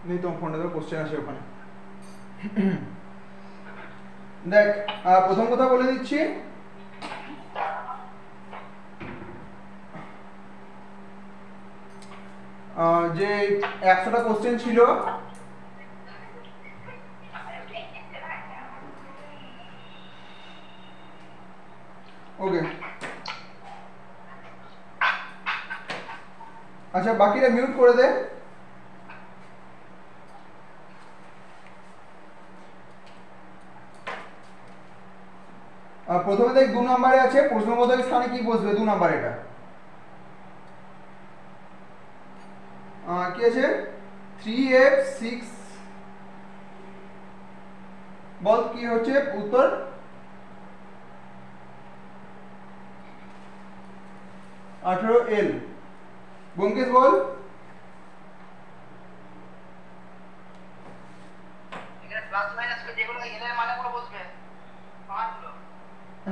নেই তোমার ফোনে তো কোশ্চেন আছে ওখানে। দেখ প্রথম কথা বলে দিচ্ছি, যে 100টা কোশ্চেন ছিল, ওকে আচ্ছা বাকিটা মিউট করে দে। প্রথমে দেখ 2 নম্বরে আছে প্রশ্নবোধক স্থানে কি বসবে 2 নম্বর, এটা কি আছে 3f6 বল কি হচ্ছে উত্তর? l। ব্যোমকেশ বল।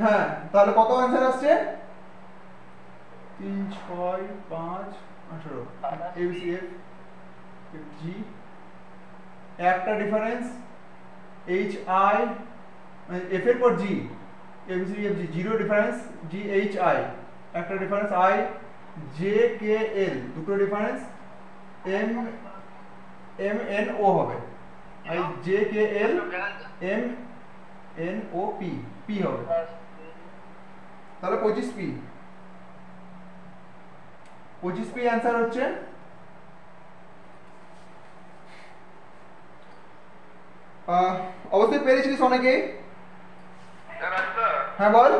হ্যাঁ তাহলে কত অ্যান্সার আসছে? 3 6 5 18 ABCF G একটা ডিফারেন্স HI মানে F এর পর G ABCDF G zero difference GHI একটা ডিফারেন্স I JKL দুটো ডিফারেন্স MNO হবে I JKL MNOP P হবে, তাহলে 25P অ্যান্সার হচ্ছে। অবশ্যই পেরেছিস অনেকে। হ্যাঁ বল।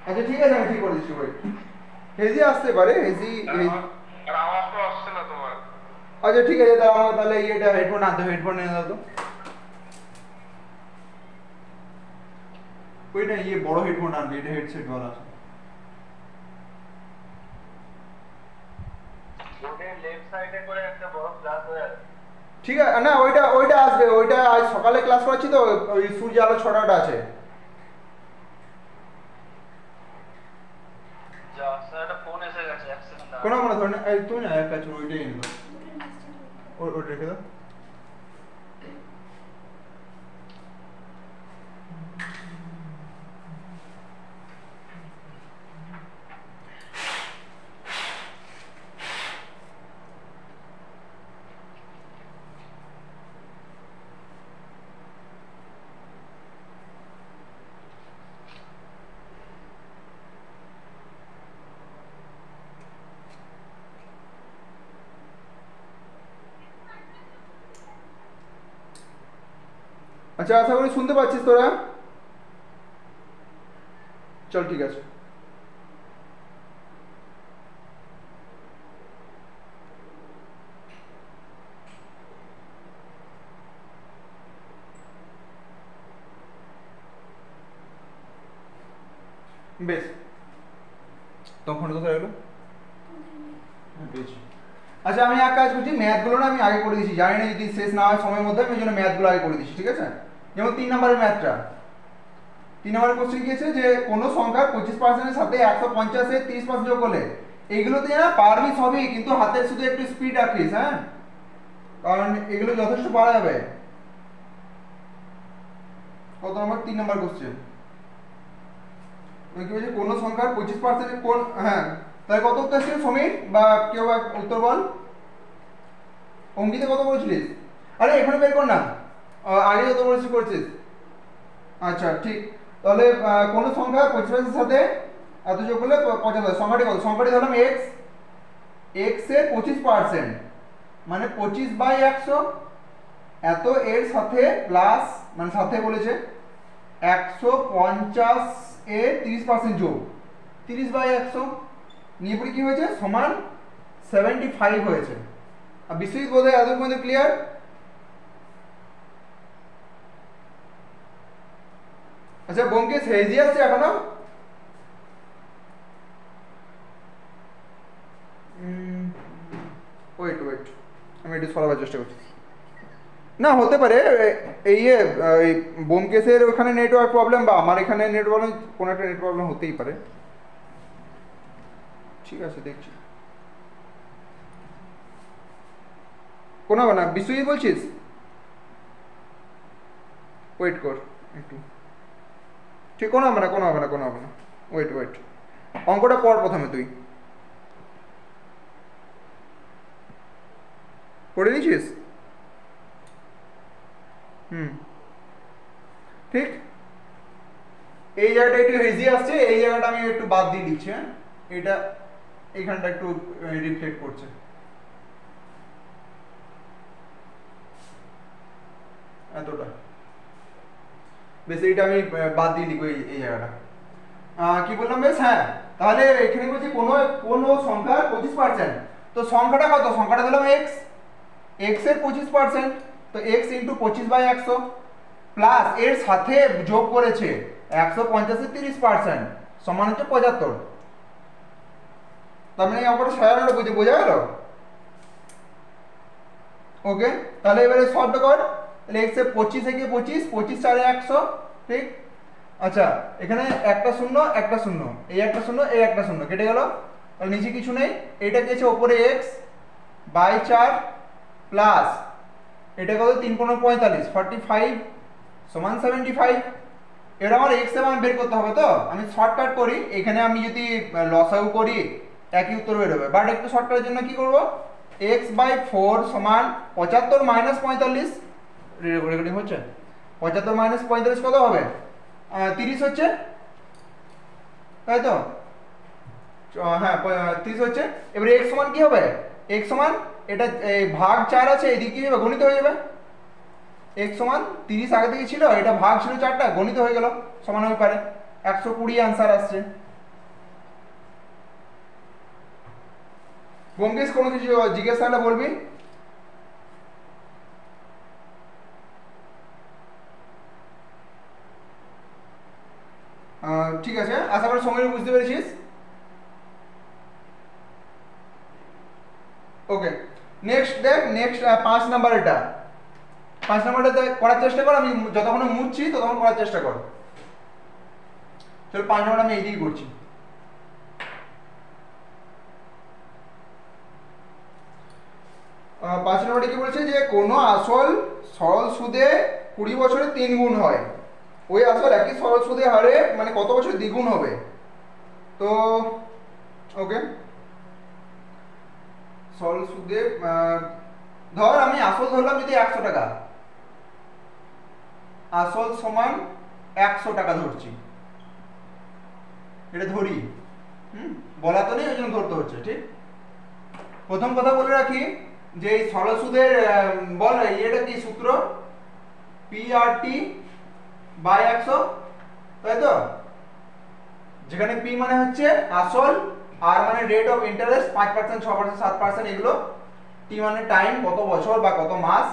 আচ্ছা ঠিক আছে আমি ঠিক করে দিচ্ছি, ওই হেজি আসতে পারে, হেজি আচ্ছা ঠিক আছে তাহলে এটা হেডফোন আনতে, হেডফোন নিয়ে দাও তো ওইটা, বড় হেডফোন আনবে, এটা হেডসেট वाला আছে। ঠিক আছে না ওইটা আসবে, ওইটা আজ সকালে ক্লাস করাচ্ছি তো, ওই সূর্য আলো ছড়াটা আছে। কোনো ধরে না তুমি না এক কাজ করো, ওইটাই এনে দাও, ওটা রেখে দাও। আচ্ছা আশা করি শুনতে পাচ্ছিস তোরা? চল ঠিক আছে। বেশ তখন কোথায় গেলো? বেশ আচ্ছা আমি এক কাজ করছি, ম্যাথগুলো না আমি আগে করে দিচ্ছি, জানি না যদি শেষ না হয় সময়ের মধ্যে, আমি ওই জন্য ম্যাথগুলো আগে করে দিচ্ছি, ঠিক আছে? যেমন 3 নম্বরের ম্যাথটা, 3 নম্বরের কোশ্চেন কি আছে যে কোনো সংখ্যার 25% সাথে 150 এর 30% যোগ করলে, এইগুলোতে না পারবি সবই, কিন্তু হাতের শুধু একটু স্পিড রাখিস, হ্যাঁ কারণ এগুলো যথেষ্ট পারা যাবে। কত নম্বর? 3 নম্বর কোশ্চেন কি বলছে কোনো সংখ্যার 25% কোন, হ্যাঁ তাহলে কত উত্তর ছিল সমীর বা কেউ উত্তর বল। অঙ্কিতে কত বলেছিলিস? আরে এখানে বের কর না, আগে যত বলেছিস করছিস। আচ্ছা ঠিক, তাহলে কোনো সংখ্যা 25% সাথে এত যোগ করলে 75, সংখ্যাটি কত? সংখ্যাটি ধরলাম x, x এর 25% মানে 25/100, এত এর সাথে প্লাস মানে সাথে বলেছে 150 এর 30% যোগ 30/100 নিয়ে পরে কি হয়েছে সমান 75 হয়েছে। আর বিশ্বজিৎ বোধহয় এত পর্যন্ত ক্লিয়ার? আচ্ছা ব্যোমকেশ হেজি আসছে এখনো? ওয়েট আমি একটু সরাবার চেষ্টা করছি। না হতে পারে এই ব্যোমকেশের ওখানে নেটওয়ার্ক প্রবলেম বা আমার এখানে নেট প্রবলেম, কোনো একটা নেট প্রবলেম হতেই পারে। ঠিক আছে দেখছি। কোনো হবে না, বিশ্বজিৎ বলছিস? ওয়েট কর একটু, ঠিক কোনো হবে না, কোনো হবে না, কোনো হবে না, ওয়েট ওয়েট, অঙ্কটা পড় প্রথমে, তুই পড়ে নিয়েছিস? ঠিক, এই জায়গাটা একটু হেজি আসছে, এই জায়গাটা আমি একটু বাদ দিয়ে দিচ্ছি। হ্যাঁ, এটা এইখানটা একটু রিফ্লেক্ট করছে, এতটা বেশ, এইটা আমি বাদ দিয়ে লিখবো, এই জায়গাটা। কি বললাম বেশ? হ্যাঁ, তাহলে এখানে বলছি কোনো কোনো সংখ্যার 25%, তো সংখ্যাটা কত? সংখ্যাটা দিলাম এক্স, এক্স এর 25%, তো এক্স ইন্টু 25/100 প্লাস এর সাথে যোগ করেছে 150 30% সমান হচ্ছে 75। তার মানে এই অঙ্কটা সাধারণ বোঝা গেল? ওকে, তাহলে এবারে সলভ কর। তাহলে এক্স এর 25 থেকে 25, 25 4 100, ঠিক। আচ্ছা, এখানে একটা শূন্য একটা শূন্য, এই একটা শূন্য এই একটা শূন্য কেটে গেল, তাহলে নিচে কিছু নেই, এটা গেছে ওপরে এক্স বাই 4 প্লাস এটা কত 3 15 45 45 সমান 75। এবার আমার এক্স এর মান বের করতে হবে, তো আমি শর্টকাট করি, এখানে আমি যদি লসাগু করি একই উত্তর বেরোবে, বাট একটু শর্টকাটের জন্য কি করব, এক্স বাই 4 সমান 75 মাইনাস 45, রেকর্ডিং হচ্ছে, 75 মাইনাস 45 কত হবে? 30 হচ্ছে, তাই তো? হ্যাঁ 30 হচ্ছে। এবারে x সমান কি হবে? x সমান এটা ভাগ 4 আছে, এদিকে কি হবে? গণিত হয়ে যাবে। x সমান 30 আগে থেকে ছিল, এটা ভাগ ছিল 4টা, গণিত হয়ে গেল, সমান হয়ে পারে 120 आंसर আসছে। ব্যোমকেশ কোনো কিছু জিজ্ঞেস করলে বলবি। ঠিক আছে, আশা করি সময় বুঝতে পেরেছিস। ওকে, নেক্সট দেখ, নেক্সট 5 নাম্বার, এটা 5 নাম্বারটা করার চেষ্টা কর, আমি যতক্ষণ মুছছি ততক্ষণ করার চেষ্টা কর। চল 5 নাম্বার আমি এইদিকে করছি। 5 নম্বরে কি বলছে যে কোনো আসল সরল সুদে 20 বছরে 3 গুণ হয়, ওই আসল একই সরল সুদে হারে মানে কত বছর দ্বিগুণ হবে? তো ওকে, সরল সুদে ধর আমি আসল ধরলাম যদি 100 টাকা, আসল সমান 100 টাকা ধরছি, এটা ধরি, বলা তো নেই ওই জন্য ধরতে হচ্ছে, ঠিক। প্রথম কথা বলে রাখি যে এই সরল সুদের বল এটা কি সূত্র, PRT বাই 100, তাই তো? যেখানে P মানে হচ্ছে আসল, R মানে রেট অফ ইন্টারেস্ট 5% 6% 7% এগুলো, T মানে টাইম কত বছর বা কত মাস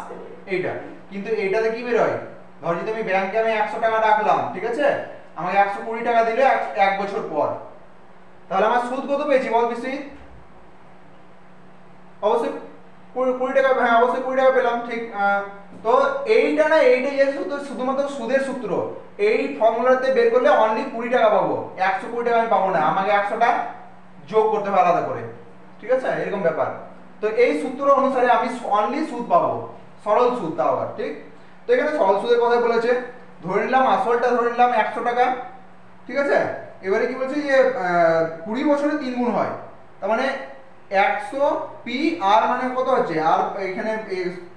এইটা। কিন্তু এইটাতে কি বের হয়, ধর যদি আমি ব্যাংকে আমি 100 টাকা রাখলাম, ঠিক আছে, আমাকে 120 টাকা দিলে 1 বছর পর, তাহলে আমার সুদ কত পেয়েছি বল বেশি? অবশ্যই 20 টাকা, হ্যাঁ অবশ্যই 20 টাকা পেলাম, ঠিক। তো এইটা না, এইটাই শুধুমাত্র সুদের সূত্র, এই ফর্মুলাতে বের করলে অনলি 20 টাকা পাবো, 120 টাকা আমি পাবো না, আমাকে 100টা যোগ করতে হবে আলাদা করে, ঠিক আছে, এরকম ব্যাপার। তো এই সূত্র অনুসারে আমি অনলি সুদ পাবো, সরল সুদ, তাও আবার, ঠিক। তো এখানে সরল সুদের কথা বলেছে, ধরে নিলাম আসলটা ধরে নিলাম 100 টাকা, ঠিক আছে। এবারে কি বলছে যে 20 বছরে 3 গুণ হয়, তার মানে 100 পি আর মানে কত হচ্ছে, আর এখানে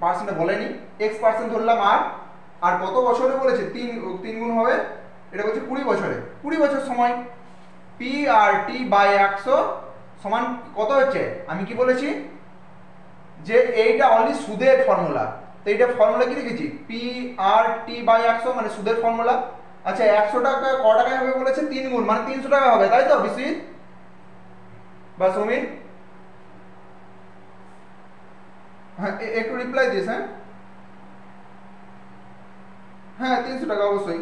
পার্সেন্টে বলেনি, x% ধরলাম আর কত বছরে বলেছে 3 গুণ হবে, এটা বলছে 20 বছরে, 20 বছর সময় পি আর টি বাই 100 সমান কত হচ্ছে, আমি কি বলেছি যে এইটা অনলি সুদের ফর্মুলা, তো এইটা ফর্মুলা কি লিখেছি, পি আর টি বাই 100 মানে সুদের ফর্মুলা। আচ্ছা 100 টাকা ক টাকায় হবে বলেছে, 3 গুণ মানে 300 টাকা হবে, তাই তো বিশ্বজিৎ বা সমীর? হ্যাঁ একটু রিপ্লাই দিস। হ্যাঁ হ্যাঁ 300 টাকা অবশ্যই।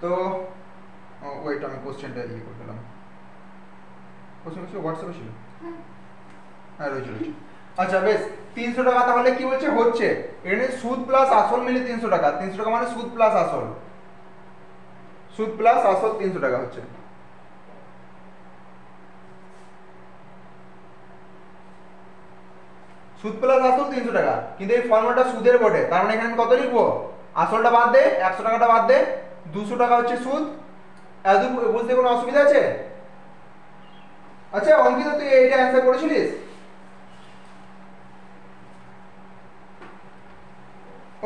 তো ওয়েট, আমি কোশ্চেনটা ইয়ে করে দিলাম, কোশ্চেন ছিল হোয়াটসঅ্যাপে ছিল, হ্যাঁ রয়েছে রয়েছে। আচ্ছা বেশ, 300 টাকা তাহলে কি বলছে হচ্ছে, এখানে সুদ প্লাস আসল মিলে 300 টাকা, 300 টাকা মানে সুদ প্লাস আসল, সুদ প্লাস আসল 300 টাকা হচ্ছে। সুদ প্লাস আসল 300 টাকা, কিন্তু এই ফর্মুলাটা সুদের বটে, তার মানে এখানে আমি কত লিখবো, আসলটা বাদ দে, 100 টাকাটা বাদ দে, 200 টাকা হচ্ছে সুদ। এত বুঝতে কোনো অসুবিধা আছে? আচ্ছা অঙ্কিত তুই এইটা অ্যান্সার করেছিলিস?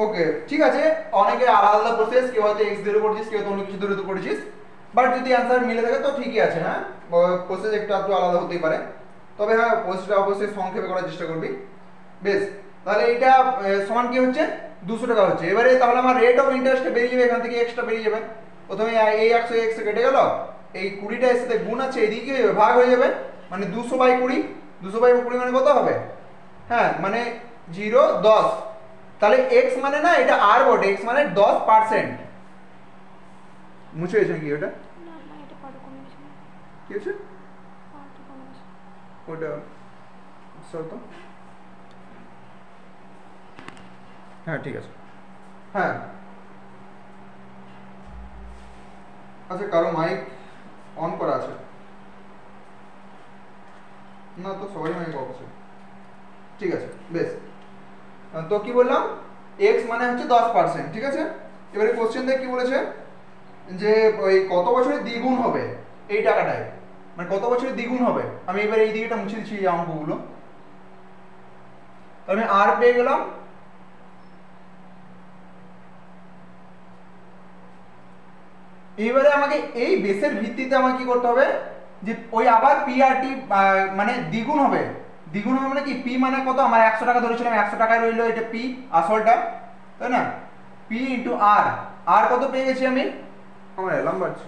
ওকে ঠিক আছে, অনেকে আলাদা আলাদা প্রসেস, কেউ হয়তো x ধরে করেছিস, কেউ হয়তো অন্য কিছু ধরে করেছিস, বাট যদি অ্যান্সার মিলে থাকে তো ঠিকই আছে। হ্যাঁ প্রসেস একটু একটু আলাদা হতেই পারে, তবে হ্যাঁ প্রসেসটা অবশ্যই সংক্ষেপে করার চেষ্টা করবি। বেশ, তাহলে এইটা সমান কি হচ্ছে, 200 টাকা হচ্ছে। এবারে তাহলে আমার রেট অফ ইন্টারেস্টটা বেরিয়ে যাবে, এখান থেকে এক্সট্রা বেরিয়ে যাবে। প্রথমে এই 100 এক্স কেটে গেল, এই 20টা এর সাথে গুণ আছে, এদিকে কি হয়ে যাবে, ভাগ হয়ে যাবে, মানে 200/20, 200/20 মানে কত হবে, হ্যাঁ মানে 0 10, তাহলে x মানে না এটা r বটে, x মানে 10%। মুছে গেছে কি ওটা, না না এটা পারো কমে গেছে, কি আছে পারো কমে গেছে ওটা, সরো তো, হ্যাঁ ঠিক আছে। হ্যাঁ আচ্ছা কারো মাইক অন করা আছে না? তো সবাই মাইক অফ আছে, ঠিক আছে বেশ। তো কি বললাম, x মানে হচ্ছে 10%, ঠিক আছে। এবারে কোশ্চেন দেখ কি বলেছে, যে ওই কত বছরে দ্বিগুণ হবে এই টাকাটায়, মানে কত বছরে দ্বিগুণ হবে। আমি এবার এই দিকেটা মুছে দিচ্ছি এই অঙ্কগুলো, তাহলে আমি আর পেয়ে গেলাম। এইবারে আমাকে এই বেসের ভিত্তিতে আমাকে কি করতে হবে, যে ওই আবার পি আর টি মানে দ্বিগুণ হবে, দ্বিগুণ হবে মানে কি, পি মানে কত, আমার 100 টাকা ধরেছিলাম, 100 টাকায় রইলো এটা পি আসলটা, তাই না, পি ইন্টু আর, আর কত পেয়ে গেছি আমি, আমার এলাম বাড়ছে,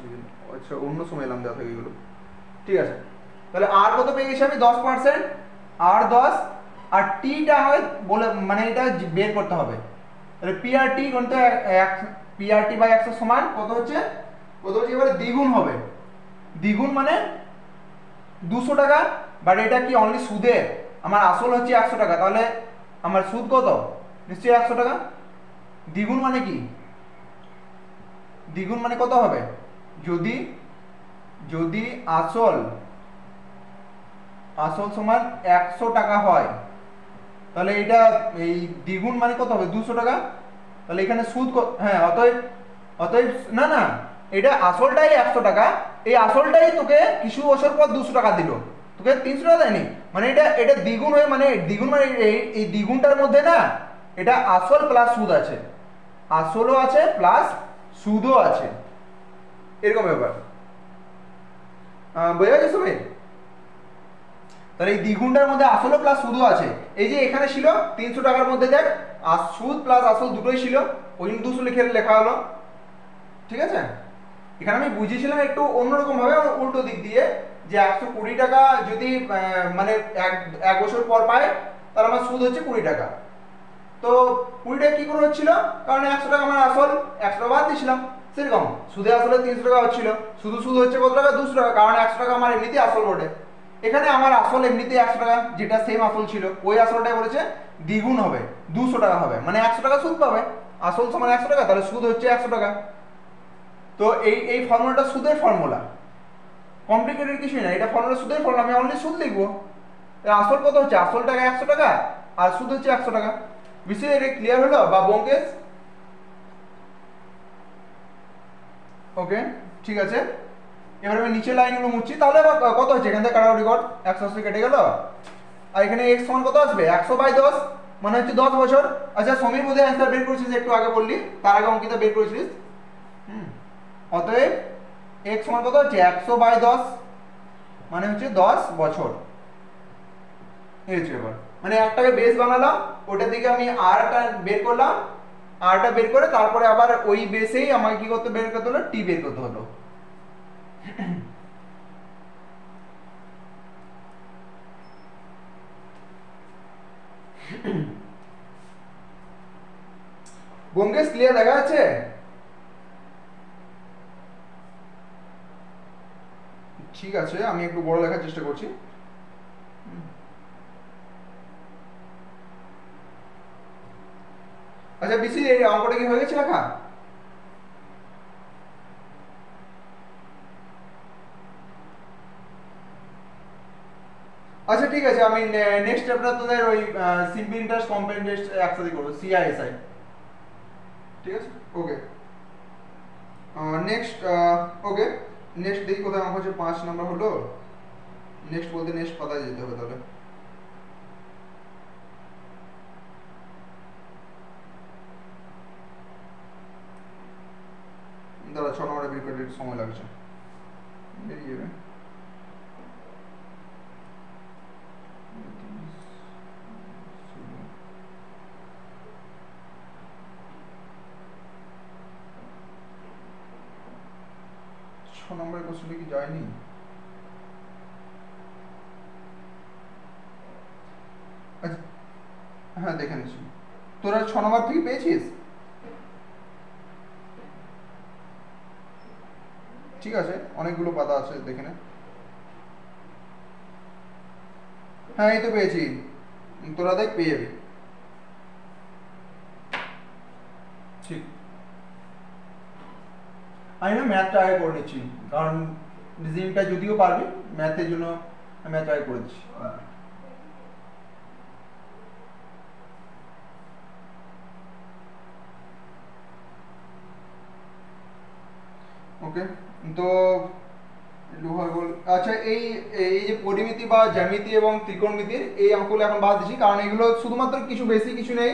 আচ্ছা অন্য সময় এলাম দেওয়া থাকে এগুলো, ঠিক আছে। তাহলে আর কত পেয়ে গেছি আমি, 10%, আর 10, আর টিটা আমাকে বলে মানে এটা বের করতে হবে। তাহলে পি আর টি গুণিত পি আর টি বাই 100 সমান কত হচ্ছে, কত হচ্ছে, এবারে দ্বিগুণ হবে, দ্বিগুণ মানে 200 টাকা, বাট এটা কি অনলি সুদে, আমার আসল হচ্ছে 100 টাকা, তাহলে আমার সুদ কত, নিশ্চয়ই 100 টাকা। দ্বিগুণ মানে কি, দ্বিগুণ মানে কত হবে, যদি যদি আসল সমান 100 টাকা হয়, তাহলে এটা এই দ্বিগুণ মানে কত হবে, 200 টাকা। তাহলে এখানে সুদ হ্যাঁ অতএব, অতএব না না, এটা আসলটাই 100 টাকা, এই আসলটাই তোকে কিছু বছর পর 200 টাকা দিল, তোকে 300 টাকা দেয়নি, মানে এটা এটা দ্বিগুণ হয়ে, মানে দ্বিগুণ মানে এই দ্বিগুণটার মধ্যে না এটা আসল প্লাস সুদ আছে, আসলও আছে প্লাস সুদও আছে, এরকম ব্যাপার। বোঝা গেছে সবাই? তাহলে এই দ্বিগুণটার মধ্যে আসলও প্লাস সুদও আছে। এই যে এখানে ছিল 300 টাকার মধ্যে দেখ সুদ প্লাস আসল দুটোই ছিল, ওই জন্য 200 লিখে লেখা হলো, ঠিক আছে। এখানে আমি বুঝিয়েছিলাম একটু অন্যরকম ভাবে, উল্টো দিক দিয়ে, যে 120 টাকা যদি মানে এক বছর পর পায়, তাহলে আমার সুদ হচ্ছে 20 টাকা। তো 20 টাকা কি করে হচ্ছিল, কারণ 100 টাকা আমার আসল, 100 টাকা বাদ দিয়েছিলাম, সেরকম সুদে আসলে 300 টাকা হচ্ছিল, শুধু সুদ হচ্ছে কত টাকা, 200 টাকা, কারণ 100 টাকা আমার এমনিতেই আসল বটে। এখানে আমার আসল এমনিতেই 100 টাকা, যেটা সেম আসল ছিল, ওই আসলটাই বলেছে দ্বিগুণ হবে, 200 টাকা হবে, মানে 100 টাকা সুদ পাবে, আসল সমান 100 টাকা, তাহলে সুদ হচ্ছে 100 টাকা। তো এই ফর্মুলাটা সুদের ফর্মুলা, কমপ্লিকেটেড কিছুই না, এটা ফর্মুলা সুদের ফর্মুলা, আমি অনলি সুদ লিখবো। আসল কত হচ্ছে, আসল টাকা 100 টাকা, আর সুদ হচ্ছে 100 টাকা। বিষয় এটা ক্লিয়ার হলো বা ব্যোমকেশ? ওকে ঠিক আছে, এবার আমি নিচের লাইনগুলো মুছছি, তাহলে কত হচ্ছে, এখান থেকে কাটাকুটি কর, 180 কেটে গেল, আর এখানে x সমান কত আসবে, 100/10, মানে হচ্ছে 10 বছর। আচ্ছা সমীর বোধহয় অ্যান্সার বের করেছিস, একটু আগে বললি, তার আগে অঙ্কিতা বের করেছিস। অতএব x সমান কত হচ্ছে, 100/10, মানে হচ্ছে 10 বছর। এই হচ্ছে ব্যাপার, মানে একটাকে বেস বানালাম, ওটা থেকে আমি আরটা বের করলাম, আরটা বের করে তারপরে আবার ওই বেসেই আমাকে কি করতে বের করতে হলো, টি বের করতে হলো। ব্যোমকেশ ক্লিয়ার দেখা যাচ্ছে? ঠিক আছে, আমি একটু বড় লেখার চেষ্টা করছি। আচ্ছা বিসি, এই অঙ্কটা কি হয়ে গেছে লেখা? আচ্ছা ঠিক ঠিক আছে, আমি নেক্সট চ্যাপ্টার তোদের ওই সিম্পল ইন্টারেস্ট কম্পাউন্ড ইন্টারেস্ট একসাথে করব, সিআইএসআই। ঠিক আছে, ওকে। নেক্সট ওকে, নেক্সট দেখি কোথায় অঙ্ক হচ্ছে। 5 নাম্বার হলো। নেক্সট বলতে নেক্সট পাতায় যেতে হবে তাহলে। দাঁড়া, 6 নম্বরে বের করতে সময় লাগছে, বেরিয়ে যাবে। নম্বরের কোশ্চেনটা কি যায়নি? আচ্ছা, হ্যাঁ দেখে নিচ্ছি। তোরা 6 নম্বর থেকে পেয়েছিস? ঠিক আছে, অনেকগুলো পাতা আছে, দেখে নে। হ্যাঁ এই তো পেয়েছি, তোরা দেখ পেয়ে যাবি। ঠিক, আমি না ম্যাথটা আগে করে নিচ্ছি, কারণ রিজনিংটা যদিও পারবি, ম্যাথের জন্য আমি ম্যাথ আগে করে দিচ্ছি। ওকে, তো লোহার গোল, আচ্ছা এই এই যে পরিমিতি বা জ্যামিতি এবং ত্রিকোণমিতির এই অঙ্কগুলো এখন বাদ দিচ্ছি, কারণ এগুলো শুধুমাত্র কিছু বেশি কিছু নেই,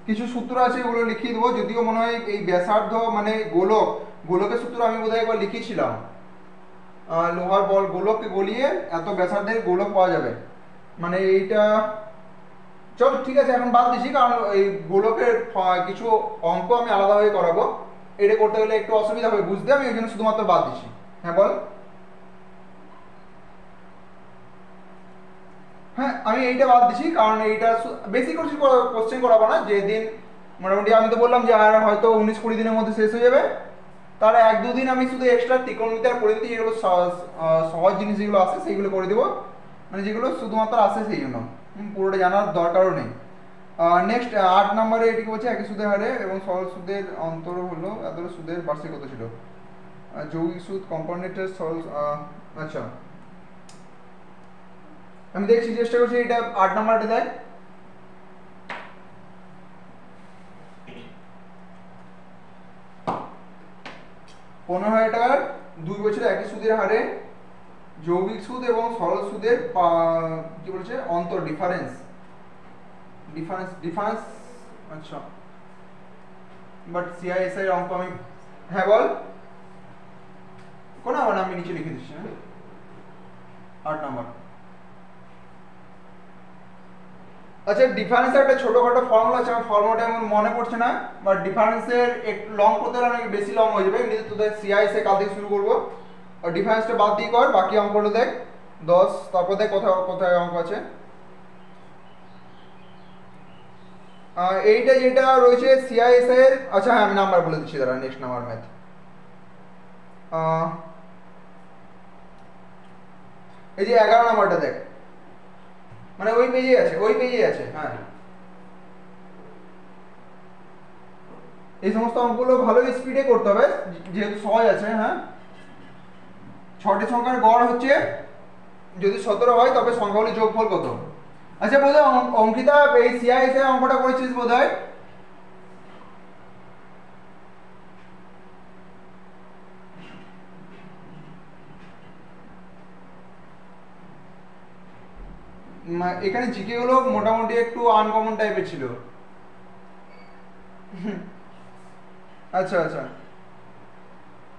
কিছু সূত্র আছে, এগুলো লিখিয়ে দেবো। যদিও মনে হয় এই ব্যাসার্ধ মানে গোলক, গোলকের সূত্র আমি বোধহয় একবার লিখেছিলাম, লোহার বল গোলককে গলিয়ে এত ব্যাসার্ধের গোলক পাওয়া যাবে, মানে এইটা। চল ঠিক আছে, এখন বাদ দিচ্ছি, কারণ এই গোলকের কিছু অঙ্ক আমি আলাদাভাবে করাবো, এটা করতে গেলে একটু অসুবিধা হবে বুঝতে, আমি ওই জন্য শুধুমাত্র বাদ দিচ্ছি। হ্যাঁ বল। হ্যাঁ আমি এইটা বাদ দিচ্ছি, কারণ এইটা বেশি কোশ্চেন করাবো না, যেদিন মোটামুটি আমি তো বললাম যে আর হয়তো 19-20 দিনের মধ্যে শেষ হয়ে যাবে, তার 1-2 দিন আমি শুধু এক্সট্রা ত্রিকোণমিতি আর পরিমিতি যেগুলো সহজ জিনিস যেগুলো আছে সেইগুলো করে দেবো, মানে যেগুলো শুধুমাত্র আসে সেই জন্য, পুরোটা জানার দরকারও নেই। নেক্সট 8 নম্বরে এটিকে বলছে একই সুদের হারে এবং সরল সুদের অন্তর হলো এত সুদের বার্ষিক কত ছিল, যৌগিক সুদ, কম্পাউন্ড ইন্টারেস্ট, সরল। আচ্ছা আমি দেখছি, চেষ্টা করছি এটা 8 নম্বরটা দেখ। $15,000 2 বছরে একই সুদের হারে যৌগিক সুদ এবং সরল সুদের কি বলছে অন্তর, ডিফারেন্স। আচ্ছা বাট সিআইএসআই এর অঙ্ক আমি, হ্যাঁ বল কোন আবার আমি নিচে লিখে দিচ্ছি। 8 নম্বর। আচ্ছা ডিফারেন্সের একটা ছোটখাটো ফর্মুলা আছে, আমার ফর্মুলাটা আমার মনে পড়ছে না, বাট ডিফারেন্সের একটু লং করতে হলে অনেক বেশি লং হয়ে যাবে, এমনিতে তোদের সিআইএসআই কাল থেকে শুরু করবো। আর ডিফারেন্সটা বাদ দিয়ে কর, বাকি অঙ্কগুলো দেখ 10, তারপর দেখ কোথায় কোথায় অঙ্ক আছে। এইটা যেটা রয়েছে সিআইএসআই এর, আচ্ছা হ্যাঁ আমি নাম্বার বলে দিচ্ছি, দাঁড়া নেক্সট নাম্বার ম্যাথ। এই যে 11 নাম্বারটা দেখ, মানে ওই পেজে আছে, ওই পেজে আছে। হ্যাঁ এই সমস্ত অঙ্কগুলো ভালো স্পিডে করতে হবে যেহেতু সহজ আছে। হ্যাঁ 6টি সংখ্যার গড় হচ্ছে, যদি 17 হয় তবে সংখ্যাগুলির যোগফল কত। আচ্ছা বোধহয় অঙ্কিতা এই সিআইএসআই অঙ্কটা করেছিস বোধহয়। এখানে জিকে গুলো মোটামুটি একটু আনকমন টাইপের ছিল। আচ্ছা আচ্ছা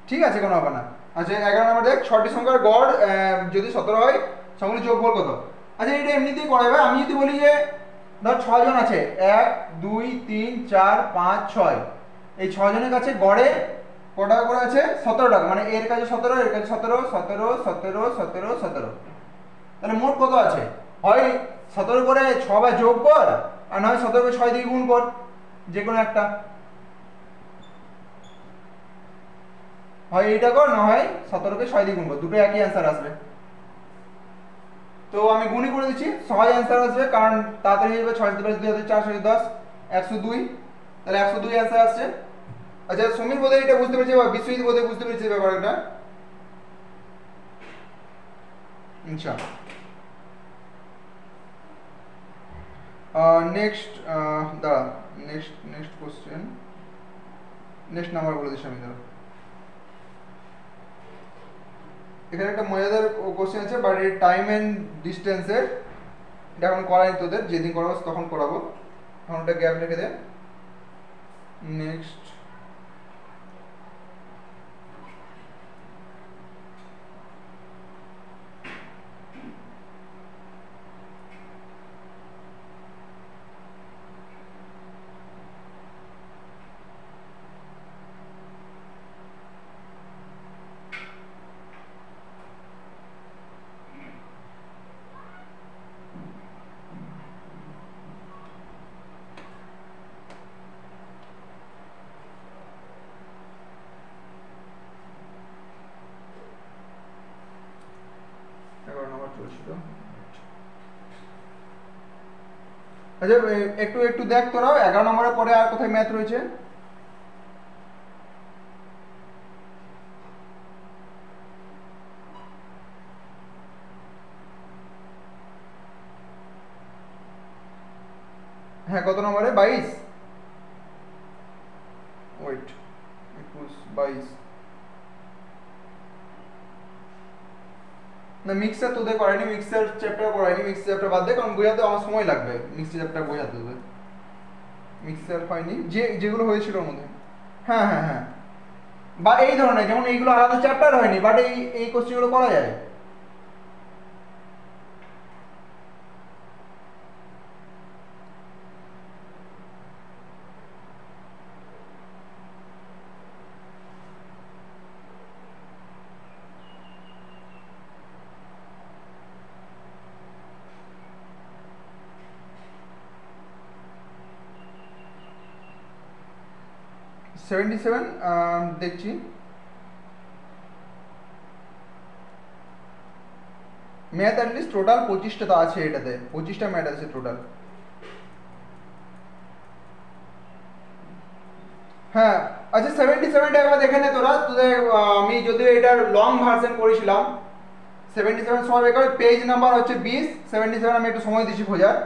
ঠিক আছে, কোনো ব্যাপার না। আচ্ছা 11 নম্বর দেখ, 6টি সংখ্যার গড় যদি 17 হয় সংখ্যাগুলির যোগফল কত। আচ্ছা এটা এমনিতেই করা যাবে, আমি যদি বলি যে ধর 6 জন আছে, 1 2 3 4 5 6, এই 6 জনের কাছে গড়ে কত টাকা করে আছে, 17 টাকা, মানে এর কাছে 17, এর কাছে 17, 17 17 17 17, তাহলে মোট কত আছে, হয় 17 করে 6 বার যোগ কর, আর নয় 17 করে 6 দিয়ে গুণ কর, যে কোনো একটা, হয় এইটা কর, না হয় 17 কে 6 দিয়ে গুণ কর, দুটো একই অ্যান্সার আসবে। তো আমি গুণই করে দিচ্ছি, সহজ অ্যান্সার আসবে, কারণ তাড়াতাড়ি হয়ে যাবে। 6 × 2 = 4, 6 × 10 102, তাহলে 102 অ্যান্সার আসছে। আচ্ছা সমীর বোধহয় এটা বুঝতে পেরেছে, বা বিশ্বজিৎ বোধহয় বুঝতে পেরেছে ব্যাপারটা। আচ্ছা নেক্সট দাঁড়া, নেক্সট কোশ্চেন, নেক্সট নাম্বার বলে দিচ্ছি আমি, দাঁড়া। এখানে একটা মজাদার কোশ্চেন আছে, বাট এই টাইম অ্যান্ড ডিস্টেন্সের, এটা এখন করাই তোদের, যেদিন করাবো তখন করাবো, এখন ওটা গ্যাপ রেখে দে। নেক্সট আচ্ছা একটু দেখ তোরা 11 নম্বরের পরে আর কোথায় ম্যাথ রয়েছে? হ্যাঁ কত নম্বরে? 22, ওয়েট 21 22 না, মিক্সার তোদের করাইনি, মিক্সার চ্যাপ্টার করাইনি, মিক্সার চ্যাপ্টার বাদ দে, কারণ বোঝাতে আমার সময় লাগবে, মিক্সার চ্যাপ্টার বোঝাতে হবে, মিক্সার হয়নি, যেগুলো হয়েছিল ওর মধ্যে। হ্যাঁ হ্যাঁ হ্যাঁ, বা এই ধরনের, যেমন এইগুলো আলাদা চ্যাপ্টার হয়নি, বাট এই কোশ্চেনগুলো করা যায়। সেভেন দেখছি, ম্যাথ অ্যাটলিস্ট টোটাল 25টা তো আছে, এটাতে 25টা ম্যাথ আছে টোটাল। হ্যাঁ আচ্ছা 77টা একবার দেখে নে তোরা, তোদের আমি যদিও এটার লং ভার্সন করেছিলাম, 77 সময় বের করে, পেজ নাম্বার হচ্ছে 20, 77 আমি একটু সময় দিচ্ছি খোঁজার।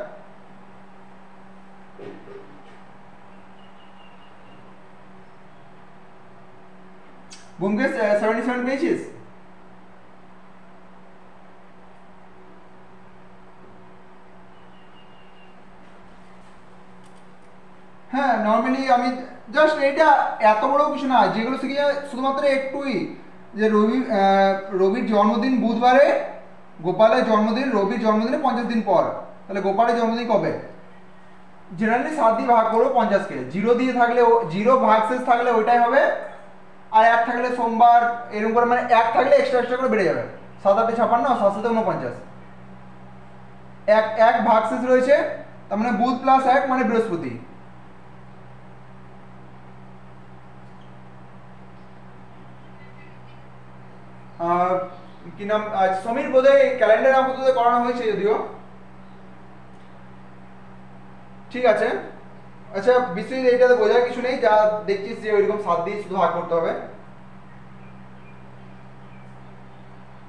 বুমকেশ 77 পেয়েছিস? হ্যাঁ নর্মালি আমি জাস্ট এটা এত বড় কিছু না, যেগুলো শিখে যায় শুধুমাত্র একটুই, যে রবির জন্মদিন বুধবারে, গোপালের জন্মদিন রবির জন্মদিনে 50 দিন পর, তাহলে গোপালের জন্মদিন কবে? জেনারেলি 7 দিয়ে ভাগ করবো 50কে, 0 দিয়ে থাকলে 0 ভাগশেষ থাকলে ওইটাই হবে, আর 1 থাকলে সোমবার, এরকম করে, মানে 1 থাকলে এক্সট্রা করে বেড়ে যাবে, 7 8 56, 7 7 49, এক ভাগশেষ রয়েছে, তার মানে বুধ প্লাস 1 মানে বৃহস্পতি। কি নাম, সমীর বোধহয় ক্যালেন্ডার আপাতত করানো হয়েছে যদিও, ঠিক আছে। আচ্ছা বিশ্বজিৎ এইটাতে বোঝার কিছু নেই, যা দেখছিস যে ওইরকম 7 দিয়ে শুধু ভাগ করতে হবে।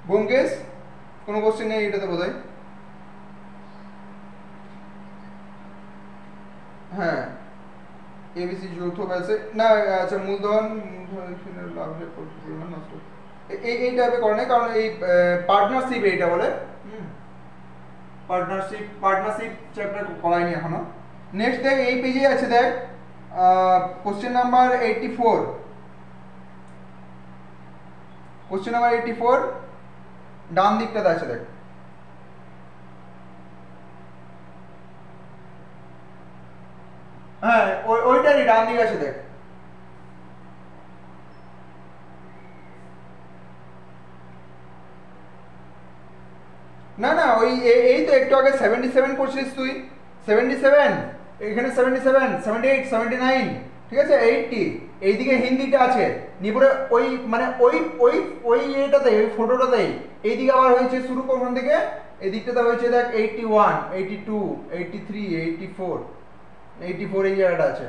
ব্যোমকেশ কোনো কোশ্চেন নেই এটাতে বোধহয়? হ্যাঁ এবিসি যৌথ ব্যাসে না, আচ্ছা মূলধন লাভ পরিমাণ নষ্ট, এই টাইপে করে না, কারণ এই পার্টনারশিপ এইটা বলে, পার্টনারশিপ চ্যাপ্টার করাইনি এখনো। নেক্সট দেখ এই পেজে আছে, দেখ কোশ্চেন নাম্বার 84, কোশ্চেন নাম্বার 84 ডান দিকটাতে আছে, দেখ হ্যাঁ ওইটারই ডান দিকে আছে, দেখ না না ওই এই তো একটু আগে 77 করছিস তুই, 77 এখানে 77 78 79, ঠিক আছে 80, এইদিকে হিন্দিটা আছে নিপুরে, ওই মানে ওই এটাতে, ওই ফটোটাতে এইদিকে আবার হয়েছে শুরু কোন দিকে, এই দিকটাতে হয়েছে দেখ 81 82 83 84 84, এই জায়গাটা আছে।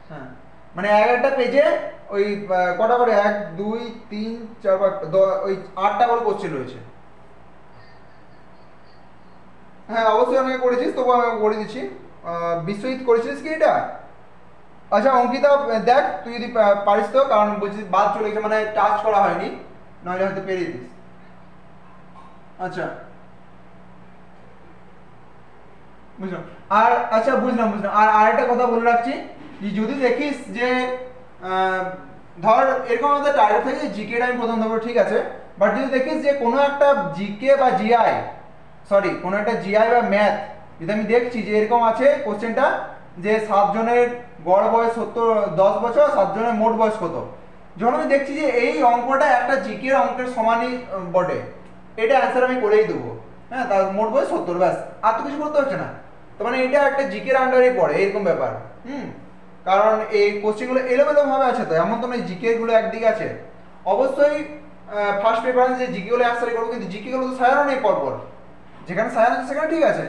হ্যাঁ মানে একটা পেজে ওই কটা করে 1 2 3 4 5 ওই 8টা করে কোশ্চেন রয়েছে। হ্যাঁ অবশ্যই অনেকে করেছিস, তবু আমি করে দিচ্ছি। বিশ্বজিৎ করেছিস কি এটা? আচ্ছা অঙ্কিতা দেখ তুই যদি পারিস তো, কারণ বলছি বাদ চলে গেছে মানে টাচ করা হয়নি, নইলে হয়তো পেরিয়ে দিস। আচ্ছা বুঝলাম। আর আচ্ছা বুঝলাম আর আরেকটা কথা বলে রাখছি, যে যদি দেখিস যে ধর এরকম আমাদের টার্গেট থাকে যে জিকে আমি প্রথম ধরবো, ঠিক আছে, বাট যদি দেখিস যে কোনো একটা জিকে বা জিআই, সরি কোনো একটা জিআই বা ম্যাথ যদি আমি দেখছি যে এরকম আছে কোশ্চেনটা যে 7 জনের গড় বয়স 10 বছর, 7 জনের মোট বয়স কত, যখন আমি দেখছি যে এই অঙ্কটা একটা জিকে এর অঙ্কের সমানই বটে, এটা অ্যান্সার আমি করেই দেবো। হ্যাঁ, তার মোট বয়স 70, ব্যাস, আর তো কিছু করতে হচ্ছে না। তো মানে এটা একটা জিকে এর আন্ডারে পড়ে এরকম ব্যাপার। কারণ এই কোশ্চেনগুলো এলোমেলো ভাবে আছে, তো এমন তো নয় জিকে গুলো একদিকে আছে। অবশ্যই ফার্স্ট প্রেফারেন্স যে জিকে গুলো অ্যান্সার করবো, কিন্তু জিকে গুলো তো সাজানো নেই পরপর, যেখানে সাজানো আছে সেখানে ঠিক আছে,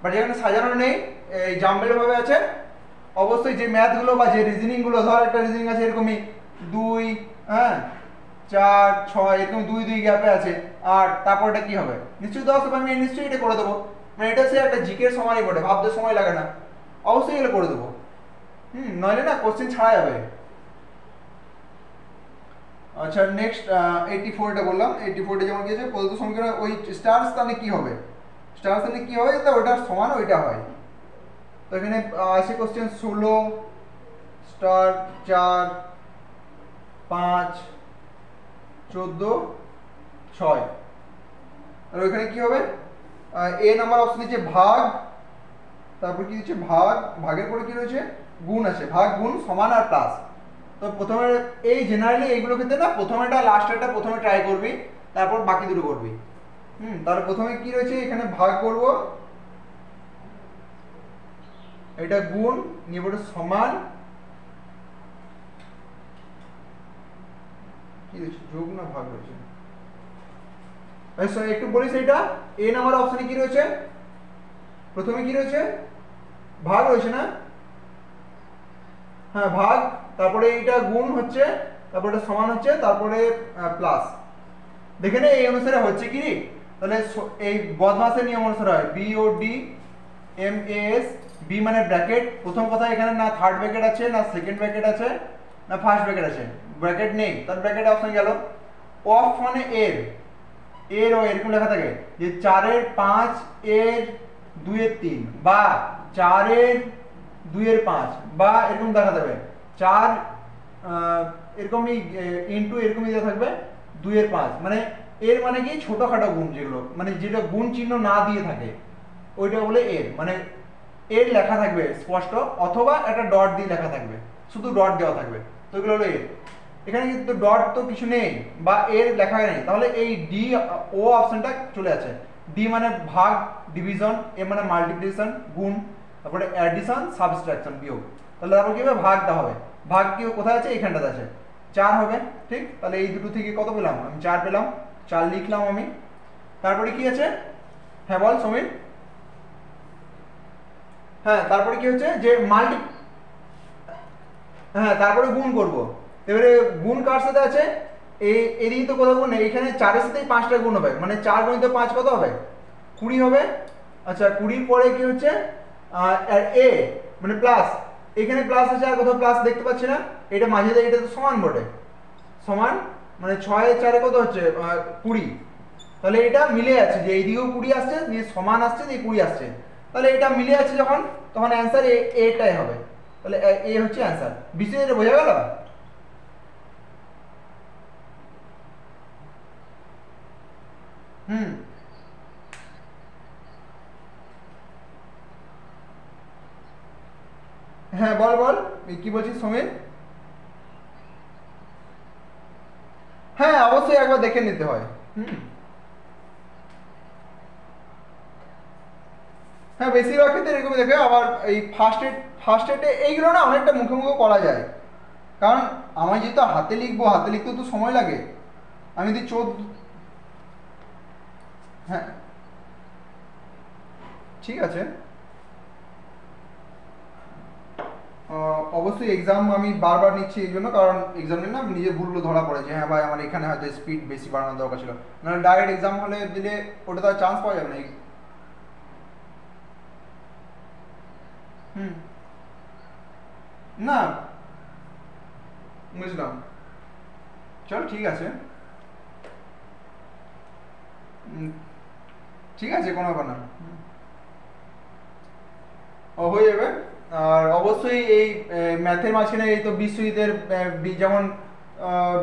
বাট যেখানে সাজানো নেই এই জাম্বেল ভাবে আছে, অবশ্যই যে ম্যাথ গুলো বা যে রিজনিং গুলো, ধর একটা রিজনিং আছে এরকমই 2, হ্যাঁ 4, 6 এরকম 2 2 গ্যাপে আছে 8, তারপর এটা কি হবে নিশ্চয়ই 10 হবে, আমি নিশ্চয়ই এটা করে দেবো, মানে এটা সে একটা জিকে এর সমানই বটে, ভাবতে সময় লাগে না, অবশ্যই এগুলো করে দেবো। নইলে না কোশ্চেন ছাড়া যাবে। আচ্ছা নেক্সট 84টা বললাম, 84টা যেমন কি আছে প্রদত্ত সমীকরণ ওই স্টার স্থানে কি হবে, স্টার স্থানে কি হবে তো ওটার সমান ওইটা হয়। তো এখানে আছে কোশ্চেন 16 স্টার 4 5 14 6, আর ওইখানে কি হবে এ নাম্বার অপশন দিচ্ছে ভাগ, তারপর কি দিচ্ছে ভাগ, ভাগের পরে কি রয়েছে গুণ আছে, ভাগ গুণ সমান আর প্লাস। তো প্রথমে এই জেনারেলি এইগুলো ক্ষেত্রে না প্রথমেটা লাস্টেরটা প্রথমে ট্রাই করবি, তারপর বাকি দুটো করবি। তাহলে প্রথমে কি রয়েছে এখানে ভাগ করব, এটা গুণ নিয়ে পড়ে সমান, কি রয়েছে যোগ না ভাগ রয়েছে, একটু বলিস এটা এ নাম্বার অপশনে কি রয়েছে, প্রথমে কি রয়েছে ভাগ রয়েছে না, হ্যাঁ ভাগ, তারপরে এইটা গুণ হচ্ছে, তারপরে এটা সমান হচ্ছে, তারপরে প্লাস। দেখে নে এই অনুসারে হচ্ছে কি, তাহলে এই বদমাসের নিয়ম অনুসারে হয় B O D M A S, B মানে ব্র্যাকেট, প্রথম কথা এখানে না থার্ড ব্র্যাকেট আছে না সেকেন্ড ব্র্যাকেট আছে না ফার্স্ট ব্র্যাকেট আছে, ব্র্যাকেট নেই, তার ব্র্যাকেট অপশন গেল। অফ মানে এর, এর ও এরকম লেখা থাকে যে 4 এর 5 এর 2 এর 3 বা 4 এর 2 এর 5 বা এরকম দেখা যাবে 4 এরকমই ইনটু এরকমই দেওয়া থাকবে 2 এর 5, মানে এর মানে কি ছোটখাটো গুণ, যেগুলো মানে যেটা গুণ চিহ্ন না দিয়ে থাকে ওইটা বলে এর, মানে এর লেখা থাকবে স্পষ্ট, অথবা একটা ডট দিয়ে লেখা থাকবে, শুধু ডট দেওয়া থাকবে, তো এগুলো হলো এর। এখানে কিন্তু ডট তো কিছু নেই বা এর লেখা নেই, তাহলে এই ডি ও অপশনটা চলে আছে। ডি মানে ভাগ ডিভিশন, এ মানে মাল্টিপ্লিকেশন গুণ, তারপরে অ্যাডিশন সাবট্রাকশন বিয়োগ, তাহলে তারপর কি হবে ভাগটা হবে, ভাগ কি কোথায় আছে এখানটাতে আছে 4 হবে, ঠিক, তাহলে এই দুটো থেকে কত পেলাম আমি 4 পেলাম, 4 লিখলাম আমি, তারপরে কি আছে, হ্যাঁ বল সমীর, হ্যাঁ তারপরে কি হচ্ছে যে হ্যাঁ তারপরে গুণ করব, এবারে গুণ কার সাথে আছে এদিকে তো কোথাও গুণ নেই, এখানে 4 এর সাথেই 5টা গুণ হবে, মানে 4 গুণিত 5 কত হবে 20 হবে। আচ্ছা 20 পরে কি হচ্ছে আর এ মানে প্লাস, এখানে প্লাস আছে আর কোথাও প্লাস দেখতে পাচ্ছি না, এটা মাঝে এটা তো সমান বটে, সমান মানে 6 এর 4 কত হচ্ছে 20, তাহলে এটা মিলে আছে যে এইদিকেও 20 আসছে নিয়ে সমান আসছে দিয়ে 20 আসছে, তাহলে এটা মিলে আছে যখন তখন অ্যান্সার এটাই হবে, তাহলে এ হচ্ছে অ্যান্সার। বিষয় এটা বোঝা গেল? হ্যাঁ বল বল কি বলছিস সমীর? হ্যাঁ অবশ্যই একবার দেখে নিতে হয়। হ্যাঁ বেশিরভাগ ক্ষেত্রে এরকমই দেখে, আবার এই ফার্স্ট এডে এইগুলো না অনেকটা মুখে মুখে করা যায়, কারণ আমি যেহেতু হাতে লিখবো, হাতে লিখতে তো সময় লাগে, আমি যদি হ্যাঁ ঠিক আছে, অবশ্যই এক্সাম আমি বারবার নিচ্ছি এই জন্য, কারণ এক্সামে না নিজের ভুলগুলো ধরা পড়ে যে হ্যাঁ ভাই আমার এখানে হয়তো স্পিড বেশি বাড়ানোর দরকার ছিল, নাহলে ডাইরেক্ট এক্সাম হলে দিলে ওটা তো আর চান্স পাওয়া যাবে না। হুম, না বুঝলাম, চল ঠিক আছে। ঠিক আছে, কোনো ব্যাপার না, হয়ে যাবে। আর অবশ্যই এই ম্যাথের মাঝখানে এই তো বিশ্বজিতের যেমন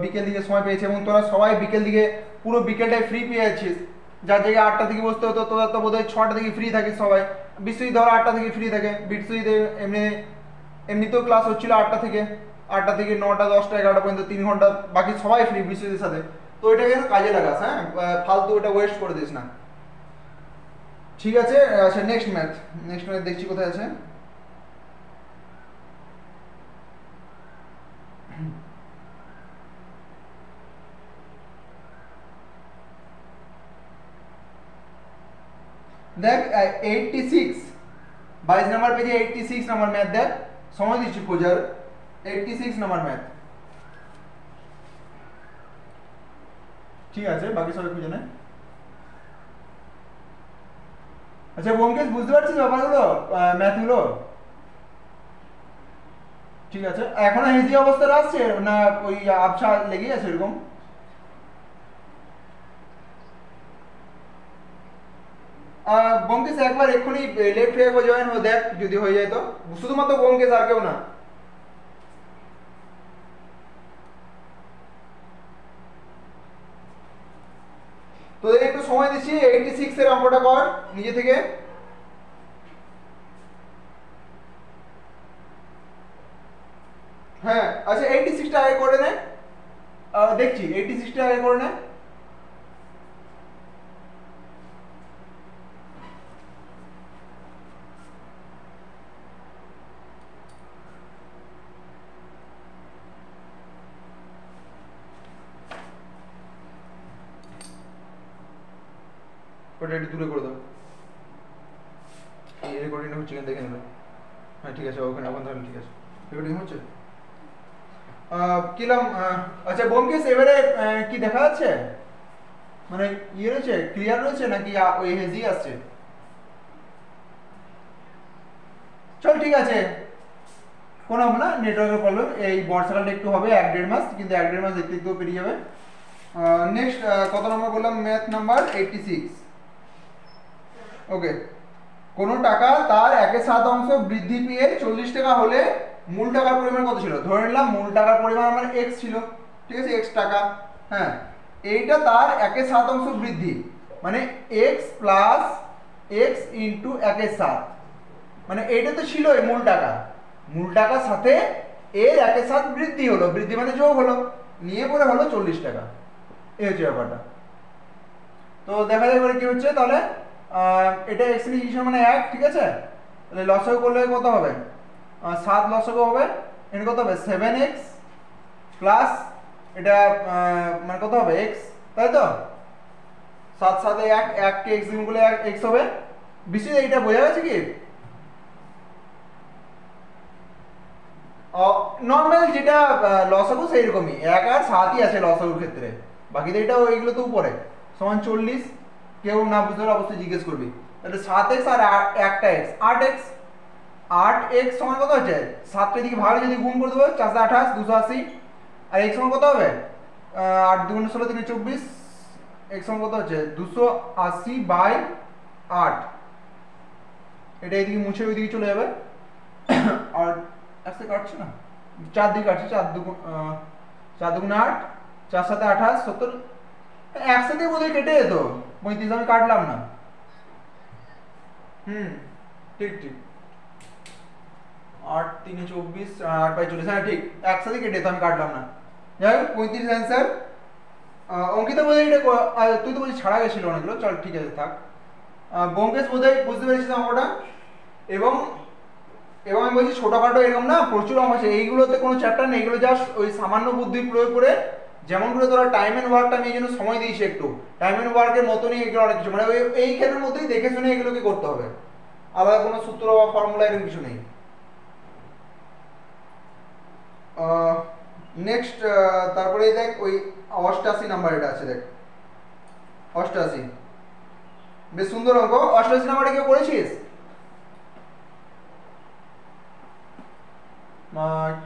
বিকেল দিকে সময় পেয়েছে, এবং তোরা সবাই বিকেল দিকে পুরো বিকেলটাই ফ্রি পেয়ে যাচ্ছিস। যার জায়গায় 8টা থেকে বসতে হতো, তোরা তো বোধহয় 6টা থেকে ফ্রি থাকিস সবাই। বিশ্বজিৎ ধর 8টা থেকে ফ্রি থাকে, বিশ্বজিৎ এমনিতেও ক্লাস হচ্ছিল 8টা থেকে, 8টা থেকে 9টা 10টা 11টা পর্যন্ত 3 ঘন্টা, বাকি সবাই ফ্রি বিশ্বজিতের সাথে। তো এটাকে কাজে লাগাস, হ্যাঁ, ফালতু ওটা ওয়েস্ট করে দিস না। ঠিক আছে। আচ্ছা, নেক্সট ম্যাথ দেখছি কোথায় আছে। দেখ 86, 22 নাম্বার পেজে 86 নাম্বার ম্যাথ দেখ, সময় দিচ্ছি খোঁজার। 86 নাম্বার ম্যাথ, ঠিক আছে, বাকি সবাই খুঁজে নেয়। আচ্ছা ব্যোমকেশ, বুঝতে পারছিস ব্যাপারগুলো, ম্যাথগুলো? ঠিক আছে, এখনো হেজি অবস্থাটা আসছে না ওই আবছা লেগে আছে এরকম? ব্যোমকেশ একবার এক্ষুনি লেফট হয়ে জয়েন হয়ে দেখ যদি হয়ে যায় তো, শুধুমাত্র ব্যোমকেশ, আর কেউ না। তোদের একটু সময় দিচ্ছি, 86 এর অঙ্কটা কর নিজে থেকে। হ্যাঁ, আচ্ছা 86টা আগে করে নে, দেখছি 86টা আগে করে নে। ওটা একটু দূরে করে দাও, এই রেকর্ডিং হচ্ছে কিনা দেখে নেবে। হ্যাঁ ঠিক আছে, ওখানে ওখানে তাহলে ঠিক আছে, রেকর্ডিং হচ্ছে। কিলাম, আচ্ছা ব্যোমকেশ, এবারে কি দেখা যাচ্ছে, মানে ইয়ে রয়েছে, ক্লিয়ার রয়েছে নাকি ওই হেজি আসছে? চল ঠিক আছে, কোনো হবে না, নেটওয়ার্কের প্রবলেম, এই বর্ষাকালটা একটু হবে 1-1.5 মাস, কিন্তু 1-1.5 মাস দেখতে দেখতেও পেরিয়ে যাবে। নেক্সট কত নম্বর বললাম, ম্যাথ নাম্বার 86। ওকে, কোনো টাকা তার 1/7 বৃদ্ধি পেয়ে 40 টাকা হলে মূল টাকার পরিমাণ কত ছিল? ধরে নিলাম মূল টাকার পরিমাণ আমার x ছিল, ঠিক আছে, x টাকা। হ্যাঁ, এইটা তার 1/7 বৃদ্ধি, মানে x প্লাস x ইন্টু 1/7, মানে এইটা তো ছিল এই মূল টাকা, মূল টাকার সাথে এর 1/7 বৃদ্ধি হলো, বৃদ্ধি মানে যোগ হলো, নিয়ে পরে হলো 40 টাকা। এই হচ্ছে ব্যাপারটা। তো দেখা যাক এবারে কি হচ্ছে। তাহলে এটা x এর ইকুয়েশন মানে 1, ঠিক আছে, তাহলে লসাগু করলে কত হবে? 7 লসাগু হবে, এটা কত হবে? 7x প্লাস এটা মানে কত হবে? x, তাই তো? 7 7 1, 1 কে x গুণ করলে x হবে। বেশি এইটা বোঝা গেছে কি? নর্মাল যেটা লসাগু সেই রকমই, 1 আর 7ই আছে লসাগুর ক্ষেত্রে, বাকি তো এটা ওইগুলো তো উপরে। সমান 40, কেউ না বুঝতে পারলে অবশ্যই জিজ্ঞেস করবি। তাহলে 7x আর একটা x, 8x, 8x সমান কত হচ্ছে? 7টা দিকে ভাগে যদি গুণ করে দেবো, 4 28, 280, আর x সমান কত হবে? 8 2 16 3 24, x সমান কত হচ্ছে? 280/8। এটা এদিকে মুছে ওইদিকে চলে যাবে, আর একসাথে কাটছে না, 4 দিকে কাটছে, 4 2 8, 4 7 28, 70, একসাথে বোধহয় কেটে যেত, 35 আমি কাটলাম না। ঠিক ঠিক, 8 3 24, 8 বাই 40, হ্যাঁ ঠিক, একসাথে কেটে যেত, আমি কাটলাম না। যাই হোক 35 অ্যান্সার। অঙ্কিতা বোধহয় এটা তুই তো বলছিস ছাড়া গেছিল অনেকগুলো, চল ঠিক আছে থাক। ব্যোমকেশ বোধহয় বুঝতে পেরেছিস অঙ্কটা, এবং আমি বলছি ছোটখাটো এরকম না, প্রচুর অঙ্ক আছে, এইগুলোতে কোনো চ্যাপ্টার নেই, এগুলো জাস্ট ওই সামান্য বুদ্ধি প্রয়োগ করে, যেমন করে তোরা টাইম এন্ড ওয়ার্কটা আমি এই জন্য সময় দিয়েছি একটু, টাইম এন্ড ওয়ার্কের মতনই এগুলো অনেক কিছু, মানে ওই এইখানের মধ্যেই দেখে শুনে এগুলোকে করতে হবে, আলাদা কোনো সূত্র বা ফর্মুলা এরকম কিছু নেই। নেক্সট, তারপরে দেখ ওই 88 নাম্বার, এটা আছে দেখ 88, বেশ সুন্দর অঙ্ক। 88 নাম্বারে কেউ করেছিস?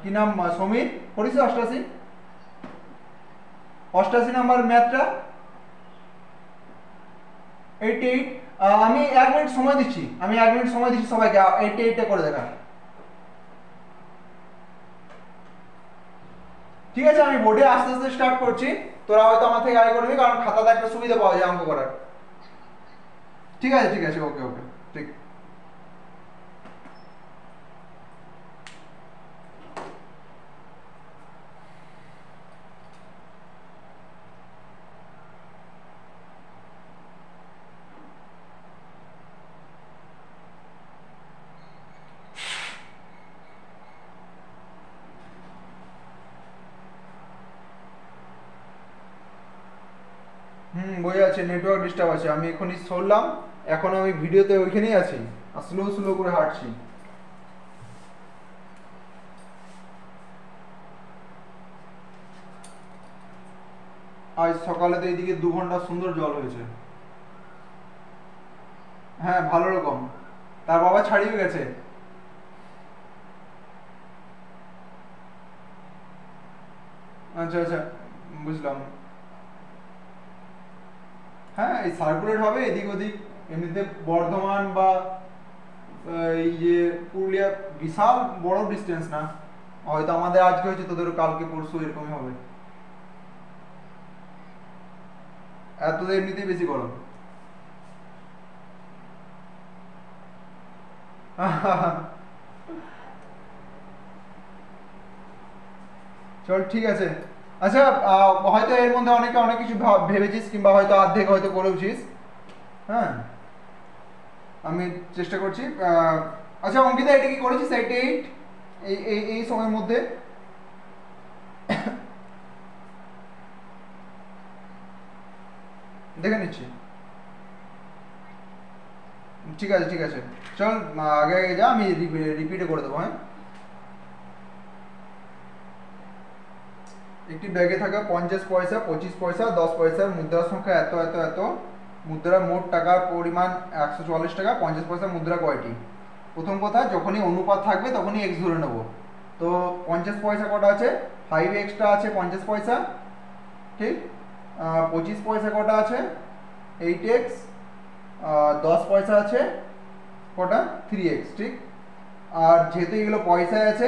কি নাম সমীর করেছি 88 88 নাম্বার ম্যাথটা 88 আমি 1 মিনিট সময় দিচ্ছি সবাইকে 88টা করে দেখা। ঠিক আছে আমি বোর্ডে আস্তে আস্তে স্টার্ট করছি, তোরা হয়তো আমার থেকে আগে করবি কারণ খাতাতে একটা সুবিধা পাওয়া যায় অঙ্ক করার। ঠিক আছে ওকে ঠিক। বই আছে, নেটওয়ার্ক ডিস্টার্ব আছে, আমি এখনই সরলাম, এখন আমি ভিডিওতে ওইখানেই আছি আর স্লো করে হাঁটছি। আজ সকালে তো এইদিকে 2 ঘন্টা সুন্দর জল হয়েছে। হ্যাঁ ভালো রকম, তার বাবা ছাড়িয়ে গেছে। আচ্ছা বুঝলাম। হ্যাঁ এই সার্কুলেট হবে এদিক ওদিক, এমনিতে বর্ধমান বা এই যে পুরুলিয়া বিশাল বড় ডিস্টেন্স না, হয়তো আমাদের আজকে হয়েছে তোদের কালকে পরশু এরকমই হবে। এত এমনিতেই বেশি গরম। চল ঠিক আছে। আচ্ছা হয়তো এর মধ্যে অনেকে অনেক কিছু ভেবেছিস কিংবা হয়তো অর্ধেক হয়তো করেওছিস। হ্যাঁ আমি চেষ্টা করছি। আচ্ছা অঙ্কিতা এটা কি করেছিস 88 এই সময়ের মধ্যে? দেখে নিচ্ছি। ঠিক আছে চল আগে যা, আমি রিপিটে করে দেবো। হ্যাঁ একটি ব্যাগে থাকা 50 পয়সা 25 পয়সা 10 পয়সার মুদ্রার সংখ্যা এত এত এত, মুদ্রা মোট টাকার পরিমাণ 144 টাকা, 50 পয়সা মুদ্রা কয়টি? প্রথম কথা যখনই অনুপাত থাকবে তখনই x ধরে নেব। তো 50 পয়সা কটা আছে? 5 এক্সট্রা আছে 50 পয়সা, ঠিক। 25 পয়সা কটা আছে? 8x। 10 পয়সা আছে কটা? 3x, ঠিক। আর যেহেতু এগুলো পয়সায় আছে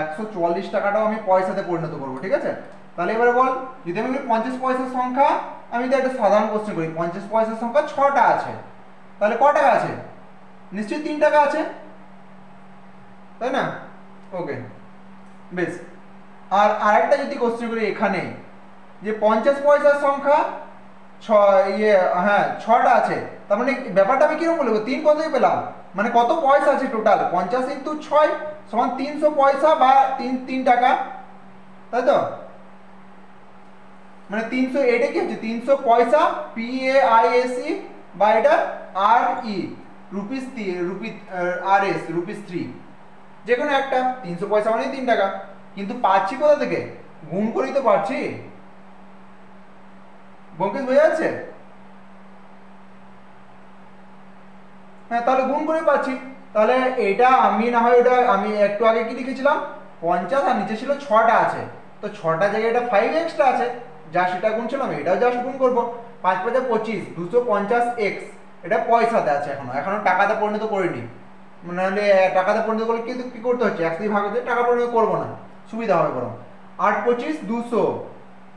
144 টাকাটাও আমি পয়সাতে পরিণত করবো, ঠিক আছে। তাহলে এবারে বল, যদি আমি 50 পয়সার সংখ্যা, আমি যদি একটা সাধারণ কোশ্চেন করি, 50 পয়সার সংখ্যা 6টা আছে, তাহলে ক টাকা আছে? নিশ্চয়ই 3 টাকা আছে, তাই না? ওকে বেশ। আর আরেকটা যদি কোশ্চেন করি এখানে, যে 50 পয়সার সংখ্যা 6টা আছে, তার মানে ব্যাপারটা আমি কিরকম বলবো? 3 কত থেকে পেলাম, মানে কত পয়সা আছে টোটাল? 50 × 6 সমান 300 পয়সা বা 3 টাকা, তাই তো? মানে 300, এটা কি হচ্ছে 300 পয়সা PAISE বা এটা RE রুপিস RS রুপিস 3, যে কোনো একটা। 300 পয়সা মানে 3 টাকা, কিন্তু পাচ্ছি কোথা থেকে? গুণ করেই তো পাচ্ছি। বঙ্কেশ বোঝা যাচ্ছে? হ্যাঁ তাহলে গুণ করে পাচ্ছি। তাহলে এটা আমি না হয়, এটা আমি একটু আগে কি লিখেছিলাম 50 আর নিচে ছিল 6টা আছে, তো 6টা জায়গায় এটা 5 এক্সট্রা আছে, যা সেটা গুনছিলাম, এটাও জাস্ট গুণ করবো। 5 × 5 = 25, 250x, এটা পয়সাতে আছে, এখনো টাকাতে পরিণত করিনি। নাহলে টাকাতে পরিণত করলে কিন্তু কি করতে হচ্ছে, 1 দিয়ে ভাগ হচ্ছে, টাকা পরিণত করবো না, সুবিধা হবে বরং। 8 × 25 = 200,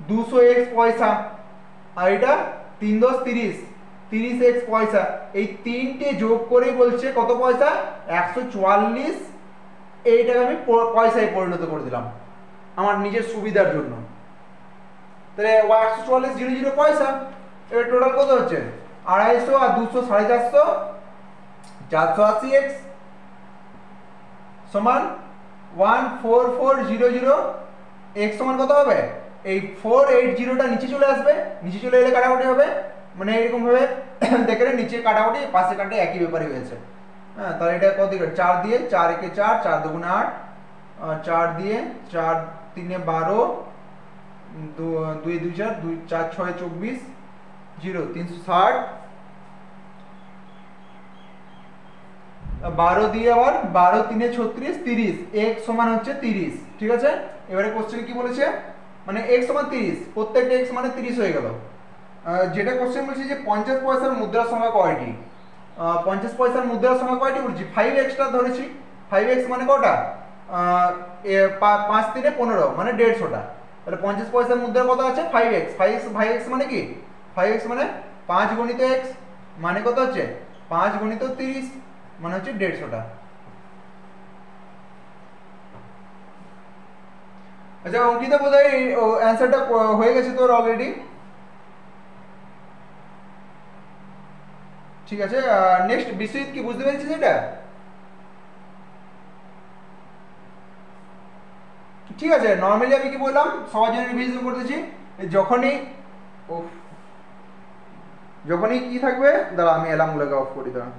200x পয়সা, আর এটা 3 × 10 = 30, 30x পয়সা। এই তিনটে যোগ করেই বলছে কত পয়সা? 144। এইটাকে আমি পয়সায় পরিণত করে দিলাম আমার নিজের সুবিধার জন্য। তাহলে 144 0 পয়সা। এবার টোটাল কত হচ্ছে? 250 আর 200 450, 480x সমান 14400। x সমান কত হবে? এই 480টা নিচে চলে আসবে, নিচে চলে এলে কাটাকুটি হবে, মানে এরকম ভাবে দেখে নিচে কাটাকুটি, পাশে কাটে, একই ব্যাপারই হয়েছে। হ্যাঁ তাহলে এটা কত দিকে? 4 দিয়ে 4 একে 4, 4 দুগুণে 8, 4 দিয়ে 4 3 12, 2 2 4, 2 4 6 24, 0 360। 12 দিয়ে আবার 12 3 36 30 x সমান হচ্ছে 30, ঠিক আছে। এবারে কোশ্চেন কি বলেছে, মানে x সমান 30, প্রত্যেকটা x মানে 30 হয়ে গেল। যেটা কোশ্চেন বলছে যে 50 পয়সার মুদ্রার সংখ্যা কয়টি, 50 পয়সার মুদ্রার সংখ্যা কয়টি বলছি, 5x টা ধরেছি। 5x মানে কটা, 5 3 15 মানে 150টা। তাহলে 50 পয়সার মুদ্রা কত আছে, 5x। 5x মানে কি, 5x মানে 5 গুণিত x মানে কত হচ্ছে 5 গুণিত 30 মানে হচ্ছে 150টা। আচ্ছা অঙ্কিতা বোধহয় অ্যান্সারটা হয়ে গেছে তোর অলরেডি, ঠিক আছে। নেক্সট বিশ্বজিৎ, কি বুঝতে পেরেছিস এটা? ঠিক আছে, নর্মালি আমি কি বললাম, সবার জন্য রিভিশন করতেছি, যখনই কি থাকবে, দাঁড়া আমি অ্যালার্মগুলোকে অফ করি, দাঁড়া,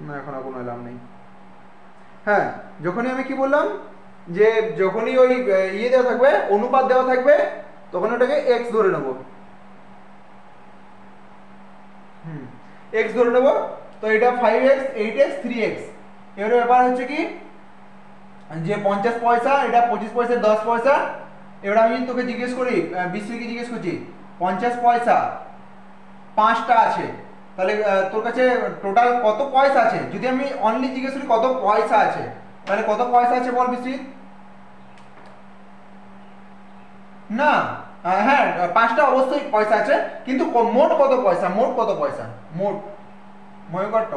না এখন আর কোনো অ্যালার্ম নেই। হ্যাঁ, যখনই আমি কি বললাম, যে যখনই ওই ইয়ে দেওয়া থাকবে, অনুপাত দেওয়া থাকবে, তখন ওটাকে এক্স ধরে নেবো। এক্স ধরে নেবো। তো এটা 5x 8x 3x। এবারে ব্যাপার হচ্ছে কি, যে 50 পয়সা, এটা 25 পয়সা 10 পয়সা। এবার আমি তোকে জিজ্ঞেস করি, বিশ্বকে জিজ্ঞেস করছি, 50 পয়সা 5টা আছে, তাহলে তোর কাছে টোটাল কত পয়সা আছে? যদি আমি অনলি জিজ্ঞেস করি কত পয়সা আছে, তাহলে কত পয়সা আছে বল বিশ্বজিৎ? না, হ্যাঁ 5টা অবশ্যই পয়সা আছে, কিন্তু মোট কত পয়সা, মোট কত পয়সা, মোট ময়ূকট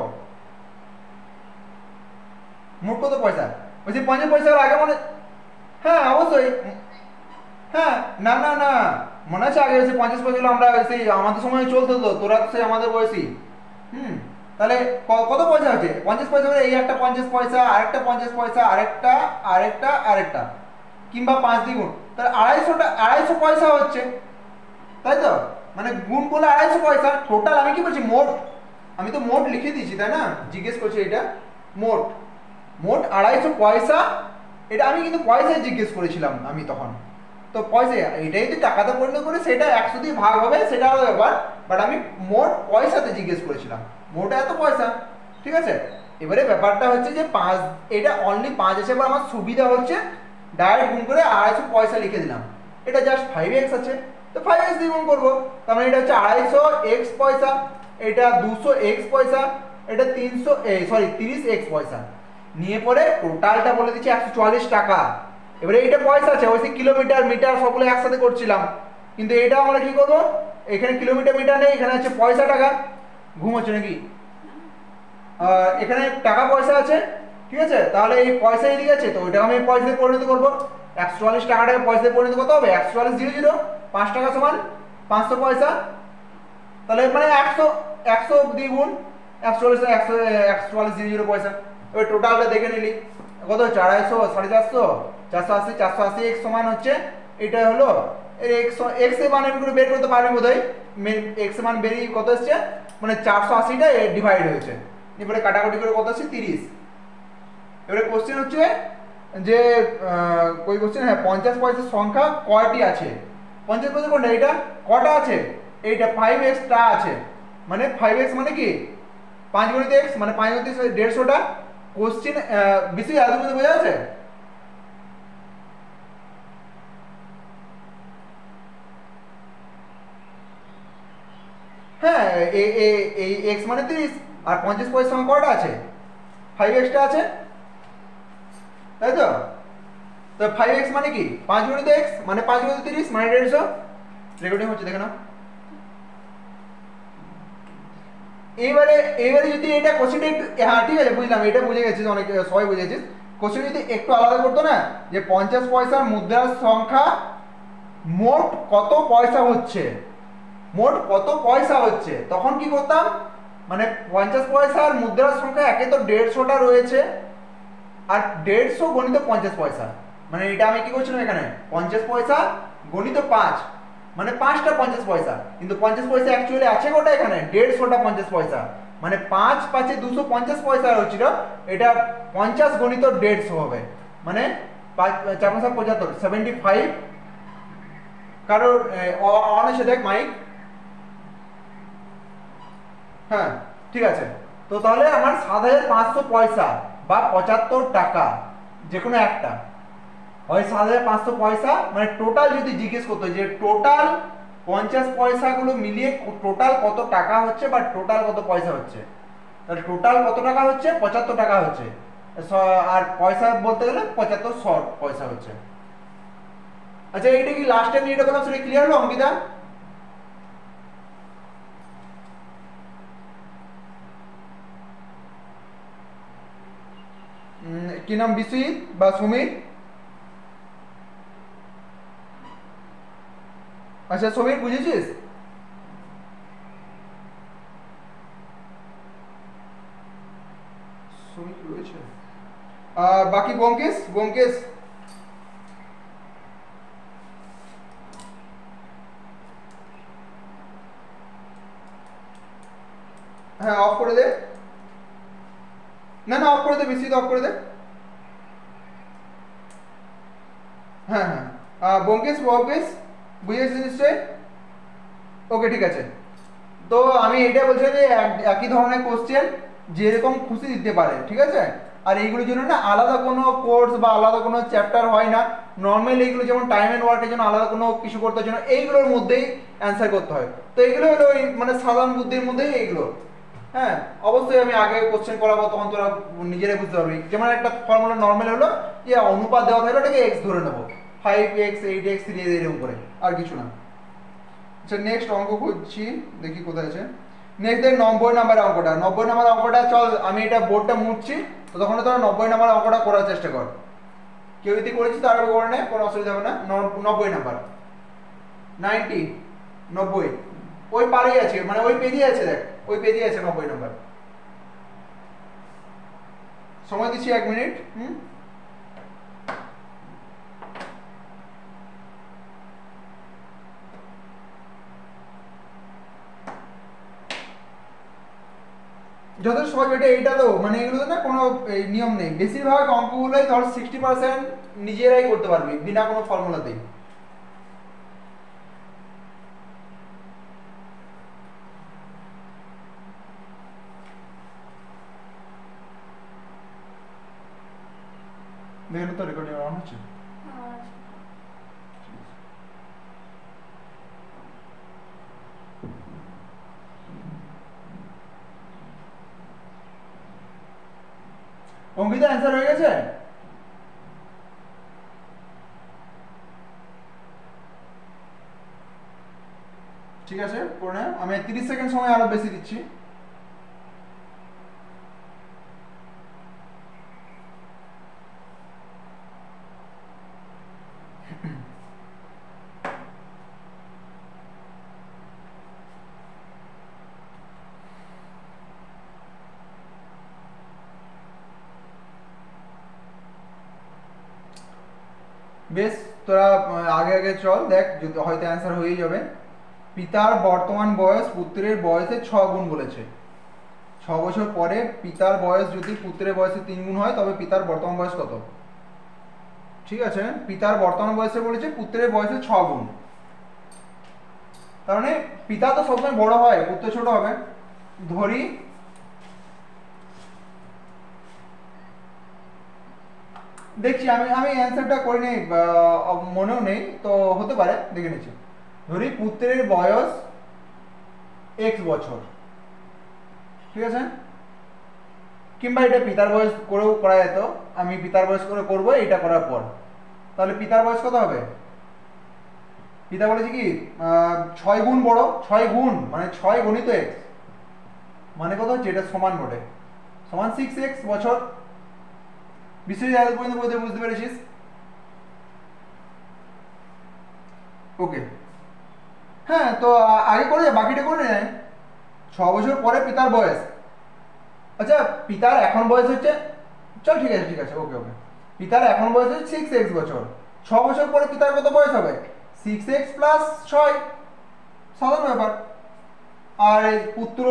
মোট কত পয়সা বলছি, 50 পয়সার আগে মনে, হ্যাঁ অবশ্যই, হ্যাঁ না না না মনে আছে আগে সেই 50 পয়সাগুলো আমরা সেই আমাদের সময় চলতো, তো তোরা সেই আমাদের বয়সী। তাহলে কত পয়সা আছে? 50 পয়সা করে এই একটা 50 পয়সা, আরেকটা 50 পয়সা, আরেকটা আরেকটা আরেকটা, কিংবা 5 দ্বিগুণ, তাহলে 250 পয়সা হচ্ছে, তাই তো? মানে গুণ করলে 250 পয়সা টোটাল। আমি কি বলছি, মোট, আমি তো মোট লিখে দিয়েছি তাই না, জিজ্ঞেস করছি এটা মোট, মোট 250 পয়সা। এটা আমি কিন্তু পয়সায় জিজ্ঞেস করেছিলাম আমি তখন, তো পয়সা এটাই যদি টাকাতে পরিণত করে সেটা 100 দিয়ে ভাগ হবে, সেটা আলাদা ব্যাপার, বাট আমি মোট পয়সাতে জিজ্ঞেস করেছিলাম, মোট এত পয়সা, ঠিক আছে। এবারে ব্যাপারটা হচ্ছে যে 5, এটা অনলি 5 আছে, এবার আমার সুবিধা হচ্ছে ডাইরেক্ট গুণ করে 250 পয়সা লিখে দিলাম। এটা জাস্ট 5x আছে, তো 5x দিয়ে গুণ করবো, তার মানে এটা হচ্ছে 250x পয়সা, এটা 200x পয়সা, এটা 30x পয়সা। নিয়ে পরে টোটালটা বলে দিচ্ছি 144 টাকা। এবারে এটা পয়সা আছে, ওই কিলোমিটার মিটার সবগুলো একসাথে করছিলাম, কিন্তু এটা আমরা কি করবো, এখানে কিলোমিটার মিটার নেই, এখানে আছে পয়সা টাকা। ঘুম হচ্ছে নাকি? এখানে টাকা পয়সা আছে, ঠিক আছে, তাহলে এই পয়সা এদিকে আছে, তো ওইটাকে আমি পয়সায় পরিণত করবো। 144 টাকাটাকে পয়সায় পরিণত করতে হবে, 144 0 5 টাকা সমান 500 পয়সা, তাহলে মানে 100 দ্বিগুণ 144 144 0 পয়সা। এবার টোটালটা দেখে নিলি কত হচ্ছে, 250 450 480 480 x সমান হচ্ছে, এটা হলো x এর মান আমি বের করতে পারবি বোধহয়, x এর মান বেরিয়ে কত আসছে, মানে 480টা ডিভাইড হয়েছে, এবারে কাটাকুটি করে কত আসছে 30। এবারে কোশ্চেন হচ্ছে যে কই কোশ্চেন, হ্যাঁ 50 পয়সার সংখ্যা কয়টি আছে, 50 পয়সা কোনটা, এটা কটা আছে, এইটা 5x টা আছে, মানে 5x মানে কি 5 গুণিত x মানে 5 গুণিত 150টা। কোশ্চেন বেশি আদৌ মধ্যে বোঝা আছে? হ্যাঁ এই x মানে 30, আর 50 পয়সার সংখ্যা কয়টা আছে, 5x টা আছে, তাই তো? তো 5x মানে কি 5 গুণিত x মানে 5 গুণিত 30 মানে 150। রেকর্ডিং হচ্ছে দেখে নাও। এইবারে যদি এটা কোশ্চেনটা একটু, হ্যাঁ ঠিক আছে বুঝলাম, এটা বুঝে গেছিস, অনেক সবাই বুঝে গেছিস। কোশ্চেন যদি একটু আলাদা করতো না, যে 50 পয়সার মুদ্রার সংখ্যা মোট কত পয়সা হচ্ছে, মোট কত পয়সা হচ্ছে, তখন কি করতাম, মানে 50 পয়সার মুদ্রার সংখ্যা একে তো 150টা রয়েছে, আর 150 গণিত 50 পয়সা, মানে এটা আমি কি করছিলাম এখানে 50 পয়সা গণিত 5, মানে 5টা 50 পয়সা, কিন্তু 50 পয়সা অ্যাকচুয়ালি আছে কোটা এখানে 150টা 50 পয়সা, মানে 5 5 250 পয়সা হচ্ছিল, এটা 50 গণিত 150 হবে, মানে 5 4 5 75 75। কারোর অন এসে দেখ মাইক, হ্যাঁ ঠিক আছে, তো তাহলে আমার 7,500 পয়সা বা 75 টাকা যে কোনো একটা, হয় 7,500 পয়সা, মানে টোটাল যদি জিজ্ঞেস করতো যে টোটাল 50 পয়সাগুলো মিলিয়ে টোটাল কত টাকা হচ্ছে বা টোটাল কত পয়সা হচ্ছে, তাহলে টোটাল কত টাকা হচ্ছে, 75 টাকা হচ্ছে, আর পয়সা বলতে গেলে 75 পয়সা হচ্ছে। আচ্ছা এইটা কি লাস্ট টাইম এটা কোনো আসলে ক্লিয়ার হলো অঙ্কিতা? কি নাম, বিশ্বজিৎ বা সমীর? আচ্ছা সমীর বুঝেছিস? সমীর রয়েছে, বাকি ব্যোমকেশ, ব্যোমকেশ হ্যাঁ অফ করে দে, না না অফ করে দে, বিশ্বজিৎ অফ করে দে। হ্যাঁ হ্যাঁ ব্যোমকেশ, ব্যোমকেশ বুঝেছিস নিশ্চয়ই? ওকে ঠিক আছে, তো আমি এটা বলছি যে একই ধরনের কোশ্চেন যেরকম খুশি দিতে পারে, ঠিক আছে? আর এইগুলোর জন্য না আলাদা কোনো কোর্স বা আলাদা কোনো চ্যাপ্টার হয় না, নর্মাল এইগুলো যেমন টাইম অ্যান্ড ওয়ার্কের জন্য আলাদা কোনো কিছু করতে জন্য এইগুলোর মধ্যেই অ্যান্সার করতে হয়। তো এইগুলো হলো ওই মানে সাধারণ বুদ্ধির মধ্যেই এইগুলো। হ্যাঁ অবশ্যই আমি আগে কোশ্চেন করাবো, তখন তোরা নিজেরাই বুঝতে পারবি। যেমন একটা ফর্মুলা নর্মাল হলো যে অনুপাত দেওয়া থাকলে ওটাকে এক্স ধরে নেবো, 5x 8x 3 এরকম করে, আর কিছু না। আচ্ছা নেক্সট অঙ্ক খুঁজছি, দেখি কোথায় আছে। নেক্সট দেখ 90 নাম্বার অঙ্কটা, 90 নাম্বার অঙ্কটা চল আমি এটা বোর্ডটা মুছছি, তো তখন তোরা 90 নাম্বার অঙ্কটা করার চেষ্টা কর। কেউ যদি করেছি তার করে নে, কোনো অসুবিধা হবে না। 90 নাম্বার, 90 90 ওই পারেই আছে, মানে ওই পেজে আছে, দেখ ওই পেজে আছে 90 নাম্বার। সময় দিচ্ছি 1 মিনিট। যথেষ্ট সহজ এটা, এইটা তো মানে এগুলো না কোনো নিয়ম নেই, বেশিরভাগ অঙ্কগুলোই ধর 60% নিজেরাই করতে পারবি বিনা কোনো ফর্মুলাতেই। দেখেন তো রেকর্ডিং অন হচ্ছে। অঙ্কিতা অ্যান্সার হয়ে গেছে? ঠিক আছে করে নে, আমি 30 সেকেন্ড সময় আরো বেশি দিচ্ছি। বেশ তোরা আগে আগে চল, দেখ যদি হয়তো অ্যান্সার হয়ে যাবে। পিতার বর্তমান বয়স পুত্রের বয়সে 6 গুণ বলেছে। 6 বছর পরে পিতার বয়স যদি পুত্রের বয়সে 3 গুণ হয় তবে পিতার বর্তমান বয়স কত? ঠিক আছে, পিতার বর্তমান বয়সে বলেছে পুত্রের বয়সে 6 গুণ, তার মানে পিতা তো সবসময় বড় হয়, পুত্র ছোট হবে। ধরি দেখছি আমি আমি অ্যান্সারটা করে নিই, মনেও নেই তো হতে পারে, দেখে নিচ্ছি। ধরি পুত্রের বয়স x বছর, ঠিক আছে? কিংবা এটা পিতার বয়স করেও করা যেত, আমি পিতার বয়স করে করবো এটা করার পর। তাহলে পিতার বয়স কত হবে? পিতা বলেছে কি 6 গুণ বড়, 6 গুণ মানে 6 গণিত x মানে কত হচ্ছে, এটা সমান বটে, সমান 6x বছর। বিশ্বজিৎ এত পর্যন্ত বুঝতে পেরেছিস? ওকে হ্যাঁ, তো আগে করে বাকিটা করে নেয়। 6 বছর পরে পিতার বয়স, আচ্ছা পিতার এখন বয়স হচ্ছে, চল ঠিক আছে ঠিক আছে ওকে ওকে, পিতার এখন বয়স হচ্ছে 6x বছর। 6 বছর পরে পিতার কত বয়স হবে? 6x প্লাস 6, সাধারণ ব্যাপার। আর পুত্র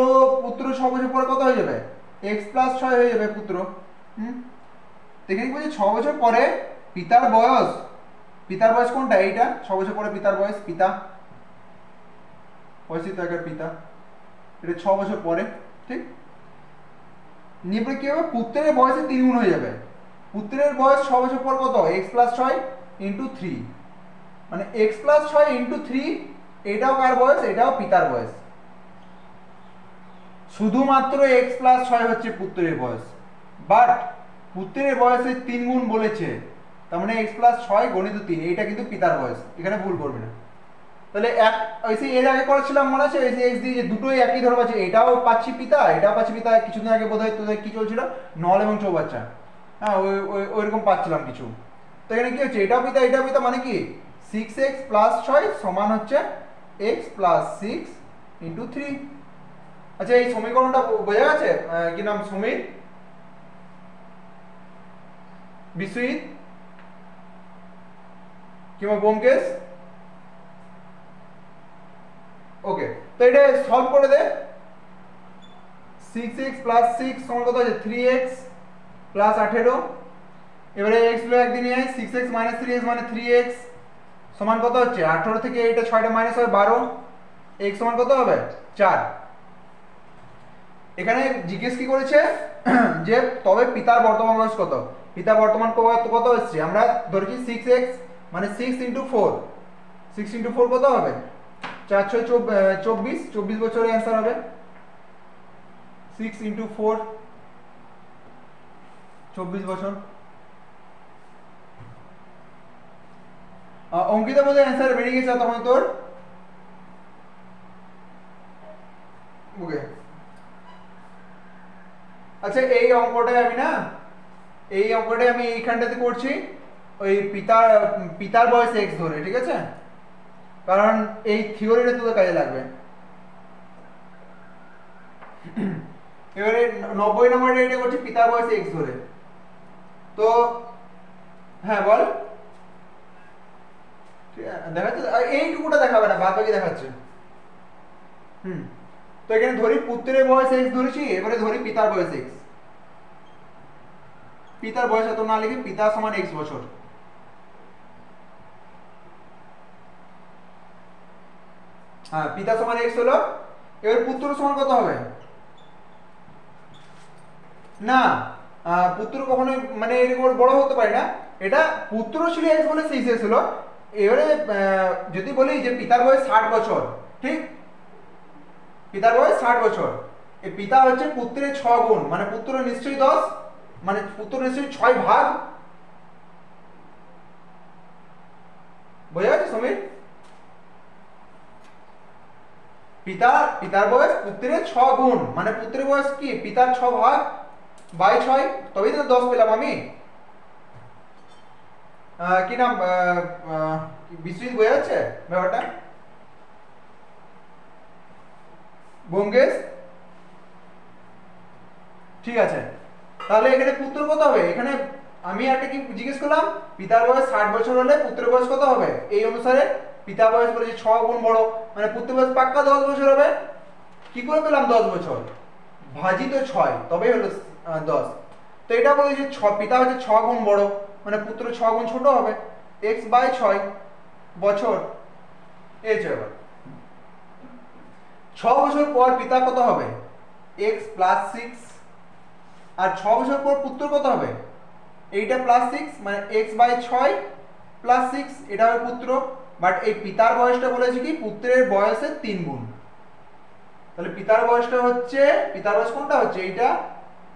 পুত্র 6 বছর পরে কত হয়ে যাবে? x প্লাস 6 হয়ে যাবে পুত্র। দেখে বলছি 6 বছর পরে পিতার বয়স, পিতার বয়স কোনটা? এইটা 6 বছর পরে পিতার বয়স, পিতা পয়সিত আগের পিতা, এটা 6 বছর পরে, ঠিক? নিয়ে কি হবে, পুত্রের বয়সে 3 গুণ হয়ে যাবে। পুত্রের বয়স 6 বছর পর কত, x + 6 × 3, মানে x + 6 × 3, এটাও কার বয়স, এটাও পিতার বয়স। শুধুমাত্র x + 6 হচ্ছে পুত্রের বয়স, বাট পুত্রের বয়সে 3 গুণ বলেছে, তার মানে x + 6 × 3, এইটা কিন্তু পিতার বয়স, এখানে ভুল করবে না। তাহলে ওই সেই এর আগে করেছিলাম মনে আছে, এই যে x দিয়ে দুটোই একই ধরে পাচ্ছি, এটাও পাচ্ছি পিতা, এটাও পাচ্ছি পিতা। কিছুদিন আগে বোধহয় তোদের কি চলছিল, নল এবং চৌবাচ্চা, হ্যাঁ ওইরকম পাচ্ছিলাম কিছু। তো এখানে কি হচ্ছে, এটাও পিতা এটাও পিতা, মানে কি 6x + 6 সমান হচ্ছে x + 6 × 3। আচ্ছা এই সমীকরণটা বোঝা গেছে? কি নাম, সমীর, বিশ্বজিৎ কিংবা ব্যোমকেশ? ওকে, তো এটা সলভ করে দে। 6x + 6 সমান কত আছে, 3x + 18। এবারে x গুলো একদিন নিয়ে আয়, 6x - 3x মানে 3x সমান কত হচ্ছে, 18 থেকে এটা 6টা মাইনাস হবে 12, x সমান কত হবে 4। এখানে জিজ্ঞেস কি করেছে যে তবে পিতার বর্তমান বয়স কত। পিতার বর্তমান কত হচ্ছে, আমরা ধরেছি 6x মানে 6 × 4, 6 × 4 কত হবে, 4 × 6 24, 24 বছরের অ্যান্সার হবে। 6 × 4 24 বছর। অঙ্কিতা বোধহয় অ্যান্সার বেরিয়ে গেছে তখন তোর। ওকে, আচ্ছা এই অঙ্কটাই আমি এইখানটাতে করছি, ওই পিতার বয়স x ধরে, ঠিক আছে, কারণ এই থিওরিটা তোদের কাজে লাগবে। এবারে 90 নম্বরে এটা করছি পিতার বয়স x ধরে। তো হ্যাঁ বল, দেখাচ্ছে এইটুকুটা দেখাবে না, বাদ বাকি দেখাচ্ছে। তো এখানে ধরি পুত্রের বয়স x ধরেছি, এবারে ধরি পিতার বয়স x। পিতার বয়স এত না লিখে পিতা সমান x বছর। হ্যাঁ, পিতা সমান x হলো। এবার পুত্র সমান কত হবে, না পুত্র কখনো মানে এরকম বড় হতে পারে না, এটা পুত্র ছিল x বলে সেই শেষ হলো। এবারে যদি বলি যে পিতার বয়স 60 বছর, ঠিক, পিতার বয়স 60 বছর, এই পিতা হচ্ছে পুত্রের 6 গুণ, মানে পুত্র নিশ্চয়ই 10, মানে পুত্র নিশ্চয়ই 6 ভাগ। বোঝা যাচ্ছে সমীর? পিতার বয়স পুত্রের 6 গুণ, মানে পুত্রের বয়স কি পিতার 6 ভাগ বাই 6, তবেই তো 10 পেলাম আমি। কি নাম, বিশ্বজিৎ বোঝা যাচ্ছে ব্যাপারটা? ব্যোমকেশ? ঠিক আছে, তাহলে এখানে পুত্র কত হবে, এখানে আমি একটা কি জিজ্ঞেস করলাম, পিতার বয়স 60 বছর হলে পুত্রের বয়স কত হবে, এই অনুসারে পিতার বয়স বলেছে 6 গুণ বড়, মানে পুত্রের বয়স পাক্কা 10 বছর হবে। কি করে পেলাম 10 বছর, ভাজিত 6 তবেই হলো 10। তো এটা বলেছে পিতা হচ্ছে 6 গুণ বড়, মানে পুত্র 6 গুণ ছোট হবে, x/6 বছর। এই যে এবার 6 বছর পর পিতা কত হবে, x + 6, আর 6 বছর পর পুত্র কত হবে, এইটা +6 মানে x/6 + 6, এটা হবে পুত্র। বাট এই পিতার বয়সটা বলেছে কি পুত্রের বয়সের 3 গুণ। তাহলে পিতার বয়স কোনটা হচ্ছে, এইটা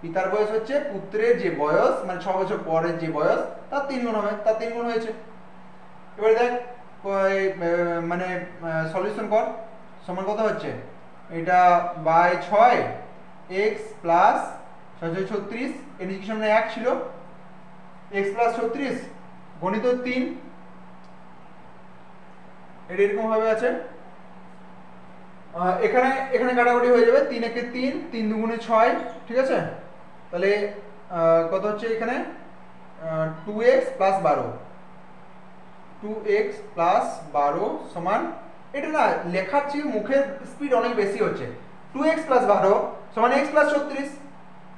পিতার বয়স হচ্ছে পুত্রের যে বয়স, মানে 6 বছর পরের যে বয়স তার 3 গুণ হবে, তার 3 গুণ হয়েছে। এবারে দেখ মানে সলিউশন কর, সমান কত হচ্ছে, এটা বাই 6 x + 36, এর নিচে সামনে 1 ছিল, x + 36 গণিত 3, এটা এরকম ভাবে আছে। এখানে কাটাকুটি হয়ে যাবে, 3 একে 3, 3 দুগুণে 6, ঠিক আছে। তাহলে কত হচ্ছে এখানে 2x + 12, 2x + 12 সমান, এটা না লেখার চেয়ে মুখের স্পিড অনেক বেশি হচ্ছে, 2x + 12 সমান x + 36,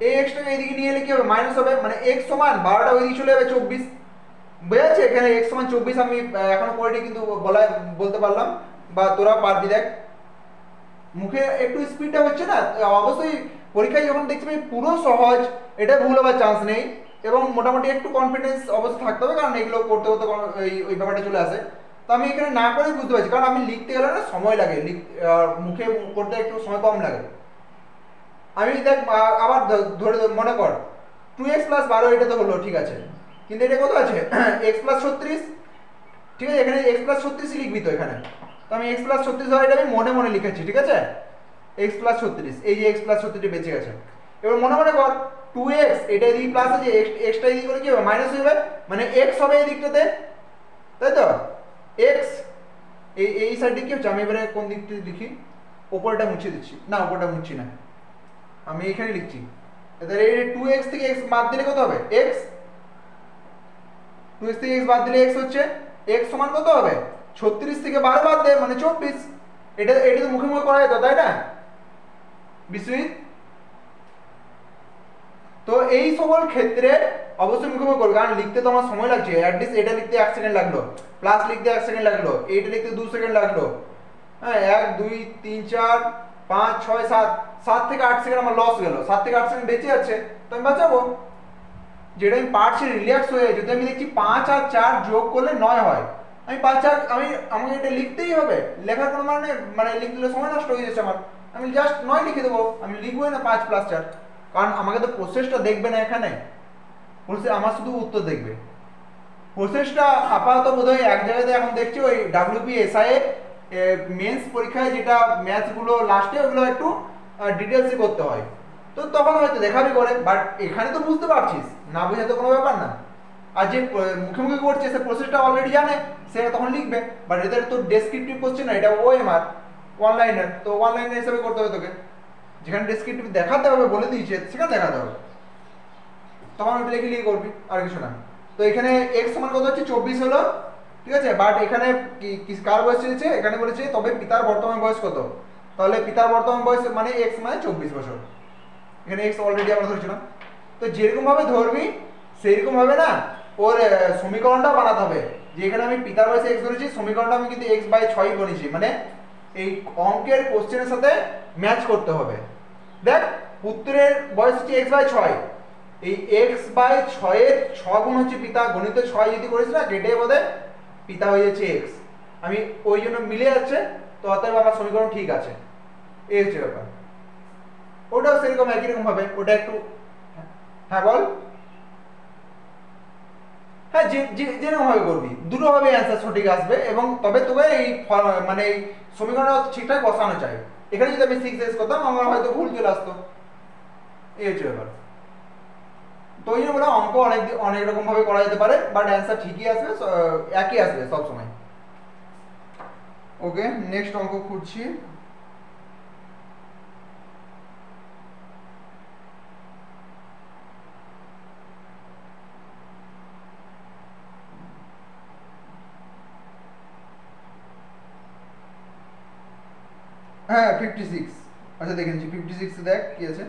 এই xটাকে এইদিকে নিয়ে এলে কি হবে, মাইনাস হবে, মানে x সমান 12টা ওইদিকে চলে যাবে 24। বোঝা যাচ্ছে, এখানে x সমান 24 আমি এখনো পড়িনি কিন্তু বলতে পারলাম, বা তোরা পারবি। দেখ মুখে একটু স্পিডটা হচ্ছে না, অবশ্যই পরীক্ষায় যখন দেখছি পুরো সহজ, এটা ভুল হওয়ার চান্স নেই, এবং মোটামুটি একটু কনফিডেন্স অবশ্যই থাকতে হবে, কারণ এগুলো করতে করতে ওই ব্যাপারটা চলে আসে। তো আমি এখানে না করে বুঝতে পারছি, কারণ আমি লিখতে গেলে না সময় লাগে, মুখে করতে একটু সময় কম লাগে। আমি দেখ আবার ধরে মনে কর 2x + 12 এটা তো হলো, ঠিক আছে, কিন্তু এটা কত আছে x + 36, ঠিক আছে, এখানে x + 36 লিখবি তো এখানে। তো আমি x + 36 হয় এটা আমি মনে মনে লিখেছি, ঠিক আছে, x + 36, এই যে x + 36 বেঁচে গেছে। এবার মনে মনে কর 2x এটা এদিকে প্লাস আছে, xটা এদিকে করে কি হবে মাইনাস হয়ে যাবে, মানে x হবে এই দিকটাতে, তাই তো, x এই সাইডে কি হচ্ছে, আমি এবারে কোন দিকটা লিখি, উপরটা মুছে দিচ্ছি, না উপরটা মুছছি না, আমি এখানে লিখছি। তাহলে এই 2x থেকে x বাদ দিলে কত হবে, x, 2x থেকে x বাদ দিলে x হচ্ছে, x সমান কত হবে, 36 থেকে 12 বাদ দে মানে 24। এটা তো মুখে মুখে করা যেত, তাই না বিশ্বজিৎ? তো এই সকল ক্ষেত্রে অবশ্যই মুখে মুখে করবে, কারণ লিখতে তো আমার সময় লাগছে, অ্যাটলিস্ট এটা লিখতে 1 সেকেন্ড লাগলো, প্লাস লিখতে 1 সেকেন্ড লাগলো, এইটা লিখতে 2 সেকেন্ড লাগলো, হ্যাঁ 1 2 3 4 5 6 7 7 থেকে 8 সেকেন্ড আমার লস গেল, 7 থেকে 8 সেকেন্ড বেঁচে যাচ্ছে, তো আমি বাঁচাবো। যেটা আমি পারছি রিল্যাক্স হয়ে, যদি আমি দেখছি 5 আর 4 যোগ করলে 9 হয়, আমি 5 আর আমাকে এটা লিখতেই হবে, লেখার কোনো মানে লিখলে সময় নষ্ট হয়ে যাচ্ছে আমার, আমি জাস্ট 9 লিখে দেবো, আমি লিখবোই না 5 + 4, কারণ আমাকে তো প্রসেসটা দেখবে না এখানে, আমার শুধু উত্তর দেখবে। প্রসেসটা আপাতত বোধহয় এক জায়গাতে এখন দেখছি ওই WPSI মেন্স পরীক্ষায় যেটা ম্যাথগুলো লাস্টে ওগুলো একটু ডিটেলসে করতে হয়, তো তখন হয়তো দেখাবি করে, বাট এখানে তো বুঝতে পারছিস, না বুঝে তো কোনো ব্যাপার না। আর যে মুখে মুখে করছে সে প্রসেসটা অলরেডি জানে, সে তখন লিখবে, বাট এটা তো ডেসক্রিপটিভ কোশ্চেন না, এটা OMR, ওয়ান লাইনার, তো ওয়ান লাইনার হিসেবে করতে হবে তোকে, যেখানে ডেসক্রিপটিভ দেখাতে হবে বলে দিয়েছে সেখানে দেখাতে হবে, তখন ওটা লিখে লিখে করবি, আর কিছু না। তো এখানে x সমান কত হচ্ছে 24 হলো, ঠিক আছে, বাট এখানে কি কার বয়স চেয়েছে, এখানে বলেছে তবে পিতার বর্তমান বয়স কত, তাহলে পিতার বর্তমান বয়স মানে x মানে 24 বছর, এখানে x অলরেডি আমরা ধরেছিলাম। তো যেরকম ভাবে ধরবি সেইরকম ভাবে না ওর সমীকরণটা বানাতে হবে, যে এখানে আমি পিতার বয়সে x ধরেছি, সমীকরণটা আমি কিন্তু x/6 বলেছি, মানে এই অঙ্কের কোশ্চেনের সাথে ম্যাচ করতে হবে। দেখ পুত্রের বয়স হচ্ছে x/6, এই x/6 এর 6 গুণ হচ্ছে পিতা, গণিত 6 যদি করিস না কেটে বোধে পিতা হয়ে যাচ্ছে x, আমি ওই জন্য মিলে যাচ্ছে, তো অতএব আমার সমীকরণ ঠিক আছে, এই হচ্ছে ব্যাপার। ওটাও সেরকম একই রকম ভাবে, ওটা একটু, হ্যাঁ বল, হ্যাঁ যেরকম ভাবে করবি দুটো ভাবে অ্যান্সার সঠিক আসবে, এবং তবে তোকে এই মানে এই সমীকরণটা ঠিকঠাক বসানো চাই। এখানে যদি আমি 6s করতাম আমার হয়তো ভুল চলে আসতো, এই হচ্ছে ব্যাপার। তো ওই জন্য বলে অঙ্ক অনেক রকম ভাবে করা যেতে পারে, বাট অ্যান্সার ঠিকই আসবে, একই আসবে সব সময়। ওকে, নেক্সট অঙ্ক খুঁজছি। হ্যাঁ 56, আচ্ছা দেখে নিচ্ছি 56 দেখ কি আছে।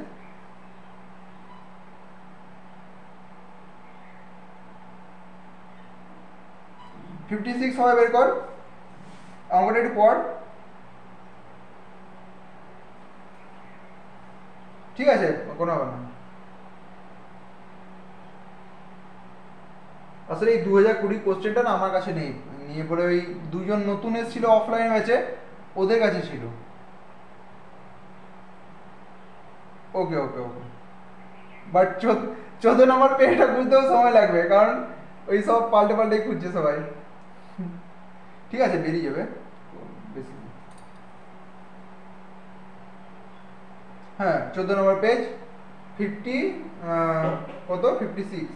হয় বের কর, অঙ্কটা একটু পড়, ঠিক আছে, কোনো ব্যাপার না। আসলে এই 2020 কোশ্চেনটা না আমার কাছে নেই, নিয়ে পরে ওই দুজন নতুন এসেছিল অফলাইন হয়েছে, ওদের কাছে ছিল। ওকে ওকে ওকে, বাট 14 নম্বর পেজটা বুঝতেও সময় লাগবে, কারণ ওই সব পাল্টে পাল্টে খুঁজছে সবাই, ঠিক আছে বেরিয়ে যাবে বেশি। হ্যাঁ 14 নম্বর পেজ, 50 কত 56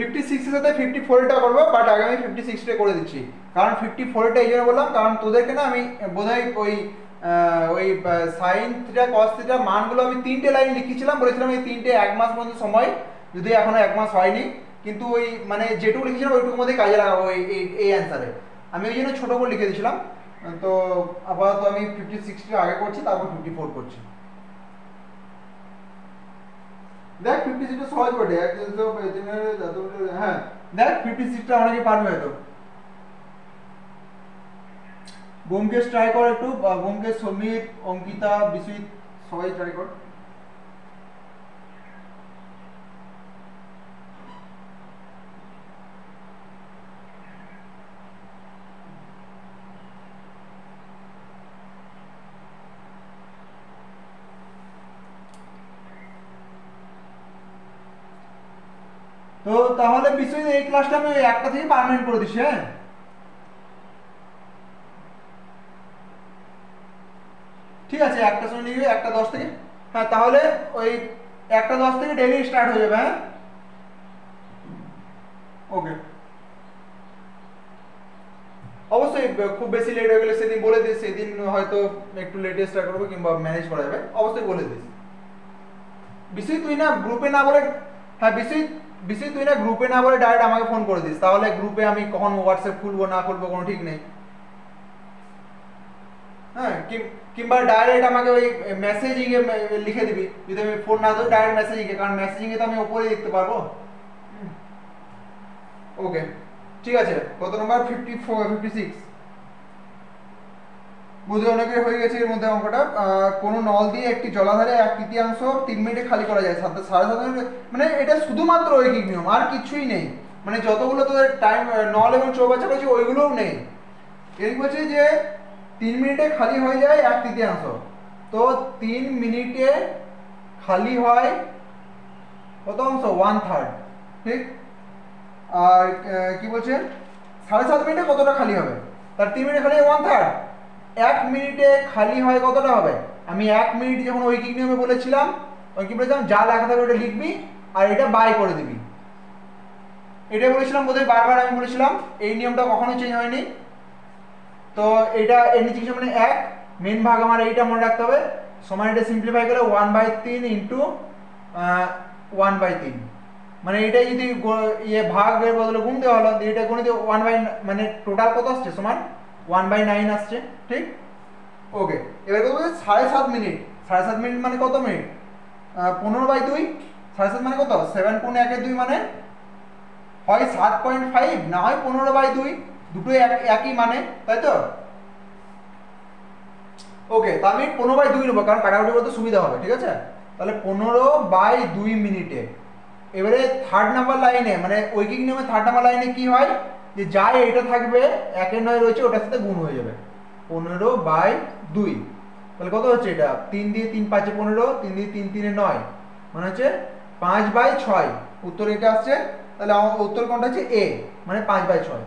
এর সাথে 54টা করবো, বাট আগে আমি 56টা করে দিচ্ছি, কারণ 54টা এই জন্য বললাম কারণ তোদেরকে না আমি বোধহয় ওই সাইন থিটা কস থিটা মানগুলো আমি 3টে লাইন লিখেছিলাম, বলেছিলাম এই 3টে 1 মাস পর্যন্ত সময়, যদি এখনো 1 মাস হয়নি, কিন্তু ওই মানে যেটুকু লিখেছিলাম ওইটুকুর মধ্যে কাজে লাগাবো এই অ্যান্সারে, আমি ওই জন্য ছোটো করে লিখে দিয়েছিলাম। তো আপাতত আমি 56টা আগে করছি, তারপর 54 করছি। দেখ 56টা সহজ বটে, হ্যাঁ দেখ 56টা অনেকে পারবে হয়তো। ব্যোমকেশ ট্রাই কর একটু, ব্যোমকেশ, সমীর, অঙ্কিতা, বিশ্বজিৎ সবাই ট্রাই কর। তো তাহলে বিশ্বজিৎ এই ক্লাসটা আমি ওই 1টা থেকে পার্মানেন্ট করে দিচ্ছি। হ্যাঁ ঠিক আছে, 1টার সময় নিয়ে 1টা 10 থেকে। হ্যাঁ তাহলে ওই 1টা 10 থেকে ডেলি স্টার্ট হয়ে যাবে। হ্যাঁ ওকে, অবশ্যই খুব বেশি লেট হয়ে গেলে সেদিন বলে দিস, সেদিন হয়তো একটু লেটে স্টার্ট করবো কিংবা ম্যানেজ করা যাবে, অবশ্যই বলে দিস। বিশ্বজিৎ তুই না গ্রুপে না বলে, হ্যাঁ বিশ্বজিৎ তুই না গ্রুপে না বলে ডাইরেক্ট আমাকে ফোন করে দিস, তাহলে গ্রুপে আমি কখন হোয়াটসঅ্যাপ খুলবো না খুলবো কোনো ঠিক নেই। হ্যাঁ কিংবা ডাইরেক্ট আমাকে ওই মেসেজিং এ লিখে দিবি, যদি আমি ফোন না দিই ডাইরেক্ট মেসেজিং এ, কারণ মেসেজিং এ তো আমি উপরে দেখতে পারবো। ওকে ঠিক আছে, কত নাম্বার? 54 56 বুঝে অনেকে হয়ে গেছে এর মধ্যে অঙ্কটা। কোন নল দিয়ে একটি জলাধারে 1/3 3 মিনিটে খালি করা যায়, 7.5 মিনিট, মানে এটা শুধুমাত্র ঐকিক নিয়ম, আর কিছুই নেই। মানে যতগুলো তোদের টাইম নল এবং চৌবাচ্চা করেছি ওইগুলোও নেই। এই বলছে যে 3 মিনিটে খালি হয়ে যায় 1/3, তো 3 মিনিটে খালি হয় কত অংশ? 1/3, ঠিক। আর কি বলছে 7.5 মিনিটে কতটা খালি হবে? তার 3 মিনিটে খালি 1/3, 1 মিনিটে খালি হয় কতটা হবে? আমি 1 মিনিট যখন ঐকিক নিয়মে বলেছিলাম, তখন কি বলেছিলাম? যা লেখা থাকবে ওটা লিখবি আর এটা বাই করে দিবি, এটা বলেছিলাম বোধহয় বারবার আমি বলেছিলাম। এই নিয়মটা কখনোই চেঞ্জ হয়নি। তো এটা এর নিচে কিছু মানে 1 মেন ভাগ আমার এইটা মনে রাখতে হবে, সমান এটা সিম্পলিফাই করে 1/3 ইন্টু 1/3, মানে এটাই যদি ইয়ে ভাগের বদলে গুণ দেওয়া হলো, এটা গুণে দিয়ে 1/, মানে টোটাল কত আসছে? সমান 1/9 আসছে, ঠিক। ওকে, এবার কত বলছে? 7.5 মিনিট। 7.5 মিনিট মানে কত মিনিট? 15/2, 7.5 মানে কত? 7 × 1 = 2, মানে হয় 7.5 না হয় 15/2, দুটোই একই মানে, তাই তো? ওকে, তা আমি 15/2 নেবো, কারণ কাটাকুটি করতে সুবিধা হবে, ঠিক আছে? তাহলে 15/2 মিনিটে। এবারে 3rd নাম্বার লাইনে, মানে ঐকিক নিয়মে 3rd নাম্বার লাইনে কি হয়, যে যাই এটা থাকবে 1 9 রয়েছে ওটার সাথে গুণ হয়ে যাবে, 15/2, তাহলে কত হচ্ছে? এটা 3 দিয়ে 3 5 15, 3 দিয়ে 3 3 9, মানে হচ্ছে 5/6, উত্তর এটা আসছে। তাহলে আমার উত্তর কোনটা হচ্ছে? এ, মানে 5/6।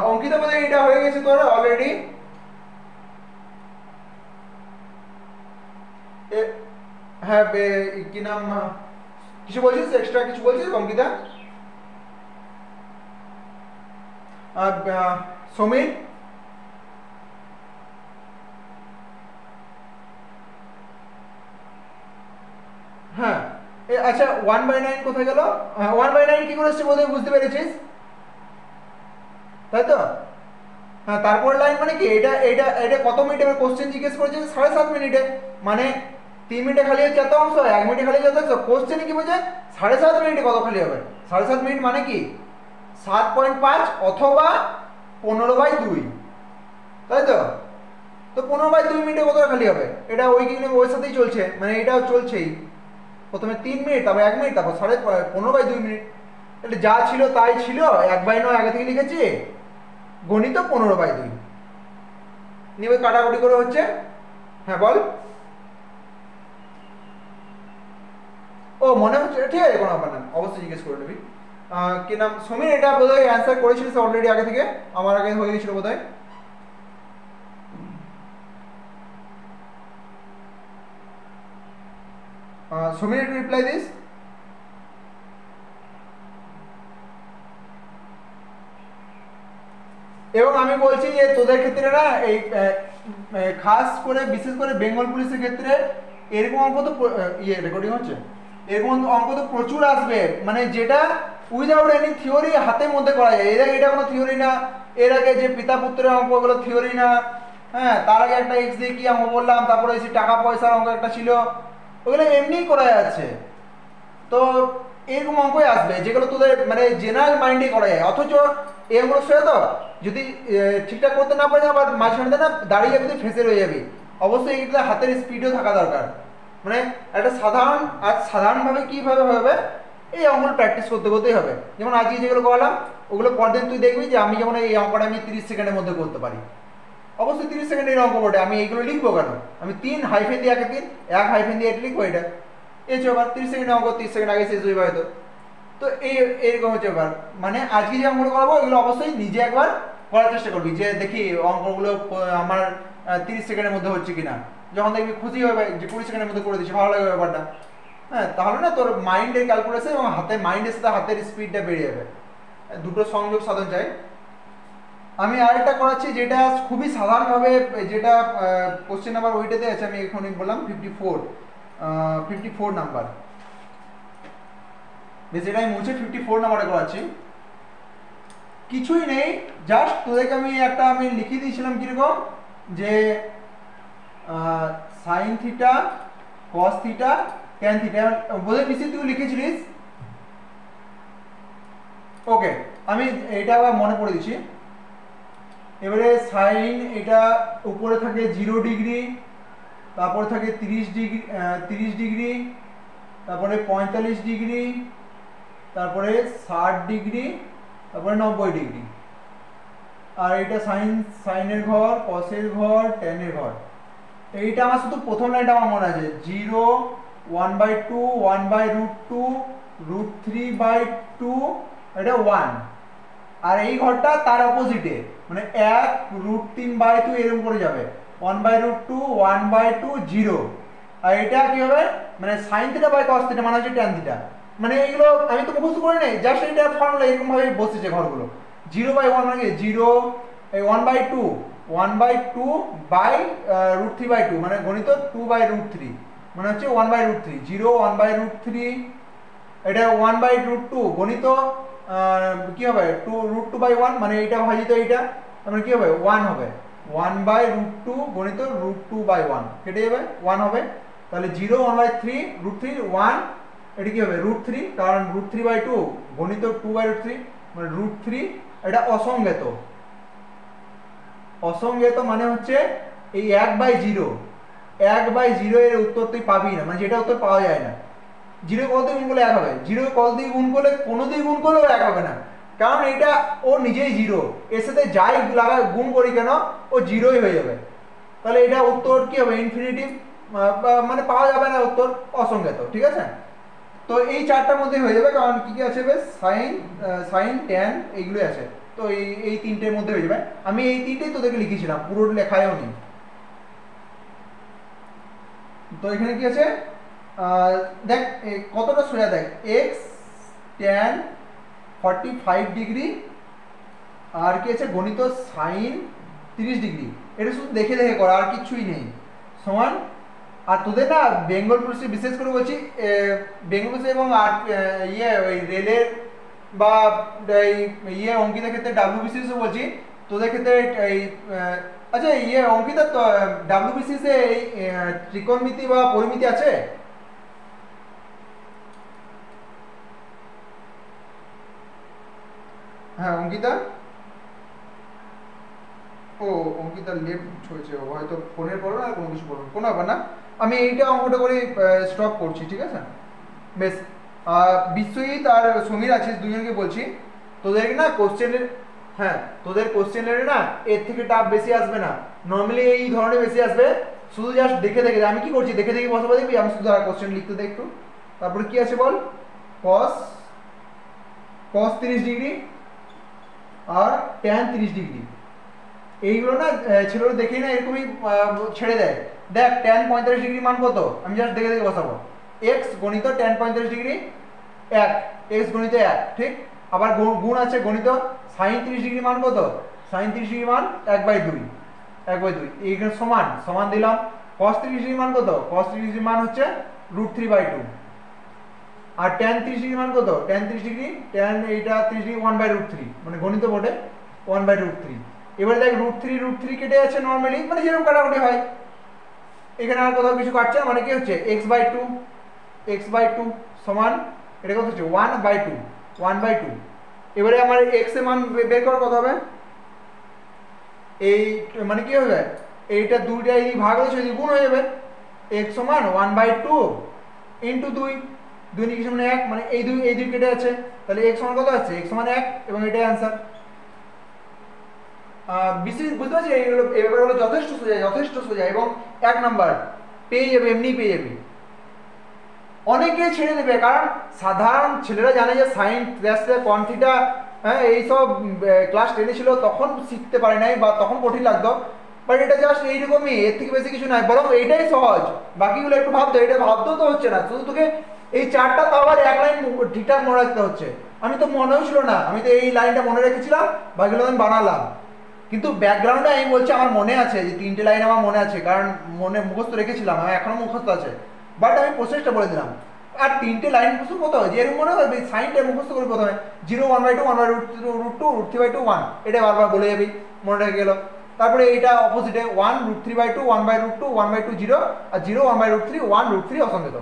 অঙ্কিতা বোধহয় এটা হয়ে গেছে তোর অলরেডি। হ্যাঁ কি নাম, কিছু বলছিস? এক্সট্রা কিছু বলছিস অঙ্কিতা? সমীর? হ্যাঁ আচ্ছা, 1/9 কোথায় গেল? 1/9 কি করে এসছে বোধহয় বুঝতে পেরেছিস, তাই তো? হ্যাঁ, তারপর লাইন মানে কি, এটা এটা এটা কত মিনিটে কোশ্চেন জিজ্ঞেস করেছে? 7.5 মিনিটে, মানে 3 মিনিটে খালি হচ্ছে এত অংশ, 1 মিনিটে খালি হচ্ছে এত অংশ। কোশ্চেনে কি বলছে? 7.5 মিনিটে কত খালি হবে? 7.5 মিনিট মানে কি 7.5 অথবা 15/2, তাই তো? তো 15/2 মিনিটে কত খালি হবে? এটা ওই কিন্তু ওর সাথেই চলছে, মানে এটাও চলছেই। প্রথমে 3 মিনিট, তারপর 1 মিনিট, তারপর 15/2 মিনিট। তাহলে যা ছিল তাই ছিল, 1/9 আগে থেকে লিখেছি, গণিত 15/2 নিয়ে কাটাকুটি করে হচ্ছে। হ্যাঁ বল। ও মনে হচ্ছে, ঠিক আছে, কোনো ব্যাপার না, অবশ্যই জিজ্ঞেস করে নেবি। কি নাম? সমীর এটা বোধহয় অ্যান্সার করেছিলিস অলরেডি আগে থেকে, আমার আগে হয়ে গেছিল বোধহয়। সমীর একটু রিপ্লাই দিস। এবং আমি বলছি যে তোদের ক্ষেত্রে না, এই খাস করে বিশেষ করে বেঙ্গল পুলিশের ক্ষেত্রে এরকম অঙ্ক তো রেকর্ডিং হচ্ছে, এরকম অঙ্ক তো প্রচুর আসবে, মানে যেটা উইদাউট এনি থিওরি হাতের মধ্যে করা যায়। এটা কোনো থিওরি না। এর আগে যে পিতা পুত্রের অঙ্ক, ওগুলো থিওরি না। হ্যাঁ, তার আগে একটা এক্স দিয়ে কি অঙ্ক বললাম, তারপরে এসে টাকা পয়সার অঙ্ক একটা ছিল, ওগুলো এমনিই করা যাচ্ছে। তো এরকম অঙ্কই আসবে যেগুলো তোদের মানে জেনারেল মাইন্ডে করা যায়। অথচ এই অঙ্কগুলো সে তো যদি ঠিকঠাক করতে না পারে আবার মাঝখানে না দাঁড়িয়ে যাবি, তুই ফেসে রয়ে যাবি। অবশ্যই এগুলো হাতের স্পিডও থাকা দরকার। মানে একটা সাধারণভাবে কীভাবে হবে, এই অঙ্কগুলো প্র্যাকটিস করতে করতেই হবে। যেমন আজকে যেগুলো করালাম ওগুলো পরদিন তুই দেখবি যে আমি যেমন এই অঙ্কটা আমি 30 সেকেন্ডের মধ্যে করতে পারি। অবশ্যই 30 সেকেন্ডের অঙ্ক বটে, আমি এইগুলো লিখবো কেন? আমি 3 হাইফেন দিয়ে একে 3, 1 হাইফেন দিয়ে এটা লিখবো, এটা এই হচ্ছে ব্যাপার। 30 সেকেন্ডের অঙ্ক 30 সেকেন্ড আগে শেষ হয়ে হয়তো। তো এইরকম হচ্ছে ব্যাপার। মানে আজকে যে অঙ্কগুলো করাবো এগুলো অবশ্যই নিজে একবার করার চেষ্টা করবি, যে দেখি অঙ্কগুলো আমার 30 সেকেন্ডের মধ্যে হচ্ছে কিনা। যখন দেখবি খুশি হবে যে 20 সেকেন্ডের মধ্যে করে দিচ্ছি, ভালো লাগবে ব্যাপারটা। হ্যাঁ, তাহলে না তোর মাইন্ডের ক্যালকুলেশন এবং মাইন্ডের সাথে হাতের স্পিডটা বেড়ে যাবে। দুটো সংযোগ সাধন চাই। আমি আরেকটা করাচ্ছি যেটা খুবই সাধারণভাবে, যেটা কোশ্চেন নাম্বার ওইটাতে আছে, আমি এখনই বললাম 54 নাম্বার। বেশ, এটা আমি মুছে 54 নাম্বারে করাচ্ছি। কিছুই নেই, জাস্ট তোদেরকে আমি লিখিয়ে দিয়েছিলাম কিরকম, যে sine theta, cos theta, tan theta, বোধহয় নিশ্চয়ই তুই লিখেছিলিস। ওকে, আমি এটা আবার মনে করে দিচ্ছি। এবারে সাইন এটা উপরে থাকে 0 ডিগ্রি, তারপরে থাকে 30 ডিগ্রি, তারপরে 45 ডিগ্রি, তারপরে 60 ডিগ্রি, তারপরে 90 ডিগ্রি। আর এটা সাইনের ঘর, কসের ঘর, ট্যানের ঘর। এইটা আমার শুধু প্রথম লাইনটা আমার মনে আছে, 0, 1/2, 1/√2, √3/2, এটা 1। আর এই ঘরটা তার অপোজিটে, মানে 1, √3/2 এরকম করে যাবে, 1/√2, 1/2, 0। আর এটা কি হবে, মানে sine theta by cos theta মানে হচ্ছে ট্যান থিটা। মানে এইগুলো আমি তো মুখস্থ করে নেই, জাস্ট এটা ফর্মুলা এরকম ভাবে বসেছে ঘরগুলো। 0/1 মানে 0, 1/2, 1/2 বাই √3/2 মানে গণিত 2/√3 মানে হচ্ছে 1/√3, 0, 1/√3, এটা 1/√2 গণিত কি হবে, √2/1 মানে এইটা ভাজিত এইটা, মানে কি হবে 1 হবে, 1/√2 গণিত √2/1 কেটে যাবে, 1 হবে। তাহলে 0, 1/3, √3, 1, এটা কি হবে √3, কারণ √3/2 গণিত 2/√3 মানে √3। এটা অসংজ্ঞাত। অসংজ্ঞাত মানে হচ্ছে এই 1/0, 1/0 এর উত্তর তুই পাবি না, মানে যেটা উত্তর পাওয়া যায় না। 0 কত দিয়ে গুণ করলে 1 হবে, 0 কত দিয়ে গুণ করলে কোনো দিয়ে গুণ করলেও 1 হবে না, কারণ এটা ও নিজেই 0, এর সাথে যাই গুণ করি কেন ও 0ই হয়ে যাবে। তাহলে এটা উত্তর কি হবে, ইনফিনিটিভ, মানে পাওয়া যাবে না, উত্তর অসংজ্ঞাত। ঠিক আছে, তো এই চারটার মধ্যে হয়ে যাবে, কারণ কি কি আছে বেশ, সাইন ট্যান এইগুলোই আছে। তো এই তিনটের মধ্যে হয়ে যাবে। আমি এই তিনটেই তোদেরকে লিখেছিলাম, পুরো লেখায়ও নেই। তো এখানে কি আছে দেখ কতটা সোজা, দেখ x tan 45 ডিগ্রি, আর কি আছে গণিত সাইন 30 ডিগ্রি। এটা শুধু দেখে দেখে করা, আর কিছুই নেই, সমান। আর তোদের না বেঙ্গল পুলিশে বিশেষ করে বলছি, বেঙ্গল পুলিশে এবং আর ওই রেলের বা এই অঙ্কিতার ক্ষেত্রে WBCS বলছি, তোদের ক্ষেত্রে এই আচ্ছা অঙ্কিতা WBCS এ এই ত্রিকোণমিতি বা পরিমিতি আছে? হ্যাঁ অঙ্কিতা, ও অঙ্কিতা লেফট হয়েছে, ও হয়তো ফোনের পড়ো না কোনো কিছু পড়ো, কোনো ব্যাপার না। আমি এইটা অঙ্কটা করে স্টপ করছি, ঠিক আছে? বেশ, বিশ্বজিৎ আর সমীর আছিস, দুজনকে বলছি তোদেরকে না কোশ্চেনের, হ্যাঁ তোদের কোশ্চেনের না এর থেকে টাফ বেশি আসবে না, নর্মালি এই ধরনের বেশি আসবে। শুধু জাস্ট দেখে দেখে, আমি কি করছি দেখে দেখে বসাবো, দেখবি আমি শুধু কোশ্চেন লিখতে দেখ একটু। তারপরে কি আছে বল, cos 30 ডিগ্রি আর tan 30 ডিগ্রি। এইগুলো না ছেলেরা দেখেই না এরকমই ছেড়ে দেয়। দেখ tan 45 ডিগ্রি মান কত, আমি জাস্ট দেখে দেখে বসাবো, x গণিত tan 45 ডিগ্রি 1, x গণিত 1, ঠিক। আবার গুণ আছে গণিত sin 30 ডিগ্রি মান কত, sin 30 ডিগ্রি মান 1/2, এইখানে সমান দিলাম। cos 30 ডিগ্রি মান কত, cos 30 ডিগ্রি মান হচ্ছে √3/2। আর tan 30 ডিগ্রি মান কত, tan 30 ডিগ্রি, tan এইটা 30 ডিগ্রি 1/√3 মানে গণিত বটে 1/√3। এবারে দেখ √3 কেটে যাচ্ছে নরমালি, মানে যেরকম কাটাকুটি হয়, এখানে আর কোথাও কিছু কাটছে না, মানে কি হচ্ছে x/2 সমান এটা কত হচ্ছে 1/2 1/2। এবারে আমার x এর মান বের করার কথা হবে, এই মানে কি হবে, এইটা দুইটা এই ভাগ হয়েছে এই গুণ হয়ে যাবে, x সমান 1/2 ইনটু 2, 2 নিচে সমান 1, মানে এই দুই কেটে আছে, তাহলে x সমান কত আছে, x সমান 1, এবং এটাই आंसर। বিশেষ বুঝতে পারছি, এইগুলো এই ব্যাপারগুলো যথেষ্ট সোজা এবং 1 নাম্বার পেয়ে যাবে, এমনি পেয়ে যাবে। অনেকেই ছেড়ে দেবে, কারণ সাধারণ ছেলেরা জানে যে সাইন কন থিটা, হ্যাঁ এইসব ক্লাস 10 ছিল তখন শিখতে পারে নাই বা তখন কঠিন লাগতো, বাট এটা জাস্ট এইরকমই, এর থেকে বেশি কিছু নাই, বরং এইটাই সহজ। বাকিগুলো একটু ভাবতে, এটা ভাবতেও তো হচ্ছে না, শুধু তোকে এই চারটা তো আবার এক লাইন ঠিকঠাক মনে রাখতে হচ্ছে। আমি তো মনেও ছিল না, আমি তো এই লাইনটা মনে রেখেছিলাম, বাকিগুলো আমি বানালাম, কিন্তু ব্যাকগ্রাউন্ডে আমি বলছি আমার মনে আছে যে 3টে লাইন আমার মনে আছে, কারণ মনে মুখস্থ রেখেছিলাম, আমার এখনো মুখস্থ আছে, বাট আমি প্রসেসটা বলে দিলাম। আর 3টে লাইন মুখস্থ করতে হয়, যে এরকম মনে হবে সাইনটা মুখস্থ করি প্রথমে, 0 1/2 1/√2 √3/2 1, এটা বারবার বলে যাবি, মনে রেখে গেল। তারপরে এইটা অপোজিটে 1 √3/2 1/√2 1/2 0, আর 0 1/√3 1√3 অসংখ্যত।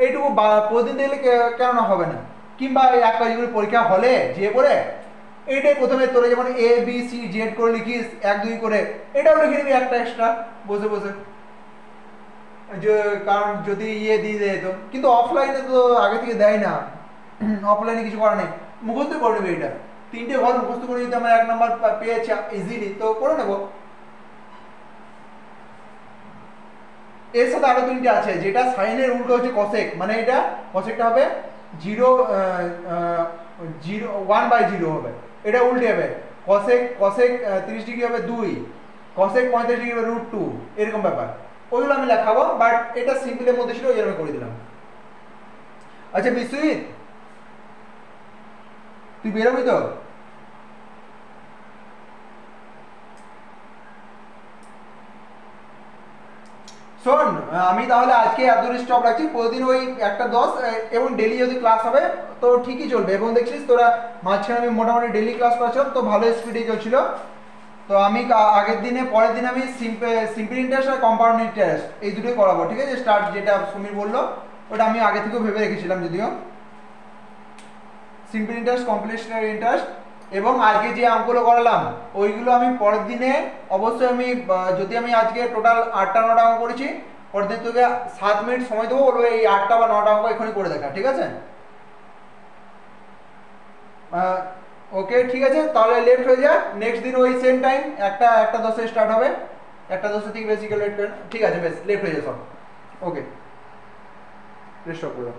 এইটুকু প্রতিদিন দেখলে কেন না হবে না, কিংবা এক কাজগুলি পরীক্ষা হলে যে পড়ে এইটাই প্রথমে তোরা যেমন ABCZ করে লিখিস 1 2 করে, এটাও লিখে নিবি একটা এক্সট্রা বসে বসে, যে কারণ যদি ইয়ে দিয়ে দেয় তো, কিন্তু অফলাইনে তো আগে থেকে দেয় না, অফলাইনে কিছু করার নেই, মুখস্থ করে নেবে। এটা 3টে ঘর মুখস্থ করে যদি আমরা 1 নাম্বার পেয়েছি ইজিলি, তো করে নেব। এর সাথে আরো 3টে আছে, যেটা সাইনের উল্টো হচ্ছে কসেক, মানে এটা কসেকটা হবে 0 1/0 হবে, এটা উল্টে হবে, কসেক 30 ডিগ্রি হবে 2, কসেক 35 ডিগ্রি হবে √2, এরকম ব্যাপার। ওইগুলো আমি লেখাবো, বাট এটা সিম্পলের মধ্যে ছিল, ওই জন্য করে দিলাম। আচ্ছা বিশ্বজিৎ, তুই বেরোবি তো? শোন, আমি তাহলে আজকে এত দূরে স্টপ রাখছি, প্রতিদিন ওই 1:10 এবং ডেলি যদি ক্লাস হবে তো ঠিকই চলবে, এবং দেখছিস তোরা মাঝখানে আমি মোটামুটি ডেলি ক্লাস করেছিলাম তো ভালো স্পিডে চলছিল। তো আমি আগের দিনে পরের দিন আমি সিম্পল ইন্টারেস্ট আর কম্পাউন্ড ইন্টারেস্ট এই দুটোই করাবো, ঠিক আছে? স্টার্ট যেটা সমীর বললো ওটা আমি আগে থেকেও ভেবে রেখেছিলাম, যদিও সিম্পল ইন্টারেস্ট, কমপ্লিমেন্টারি ইন্টারেস্ট, এবং আজকে যে অঙ্কগুলো করালাম ওইগুলো আমি পরের দিনে অবশ্যই আমি, যদি আমি আজকে টোটাল 8টা 9টা অঙ্ক করেছি, পরের দিন তোকে 7 মিনিট সময় দেবো, বলবো এই 8টা বা 9টা অঙ্ক এখনই করে দেখা, ঠিক আছে? ওকে ঠিক আছে, তাহলে লেফট হয়ে যা, নেক্সট দিন ওই সেম টাইম 1:10 স্টার্ট হবে, 1:10 থেকে বেশি লেট, ঠিক আছে বেশ, লেফট হয়ে যা সব, ওকে স্টপ করে দাও।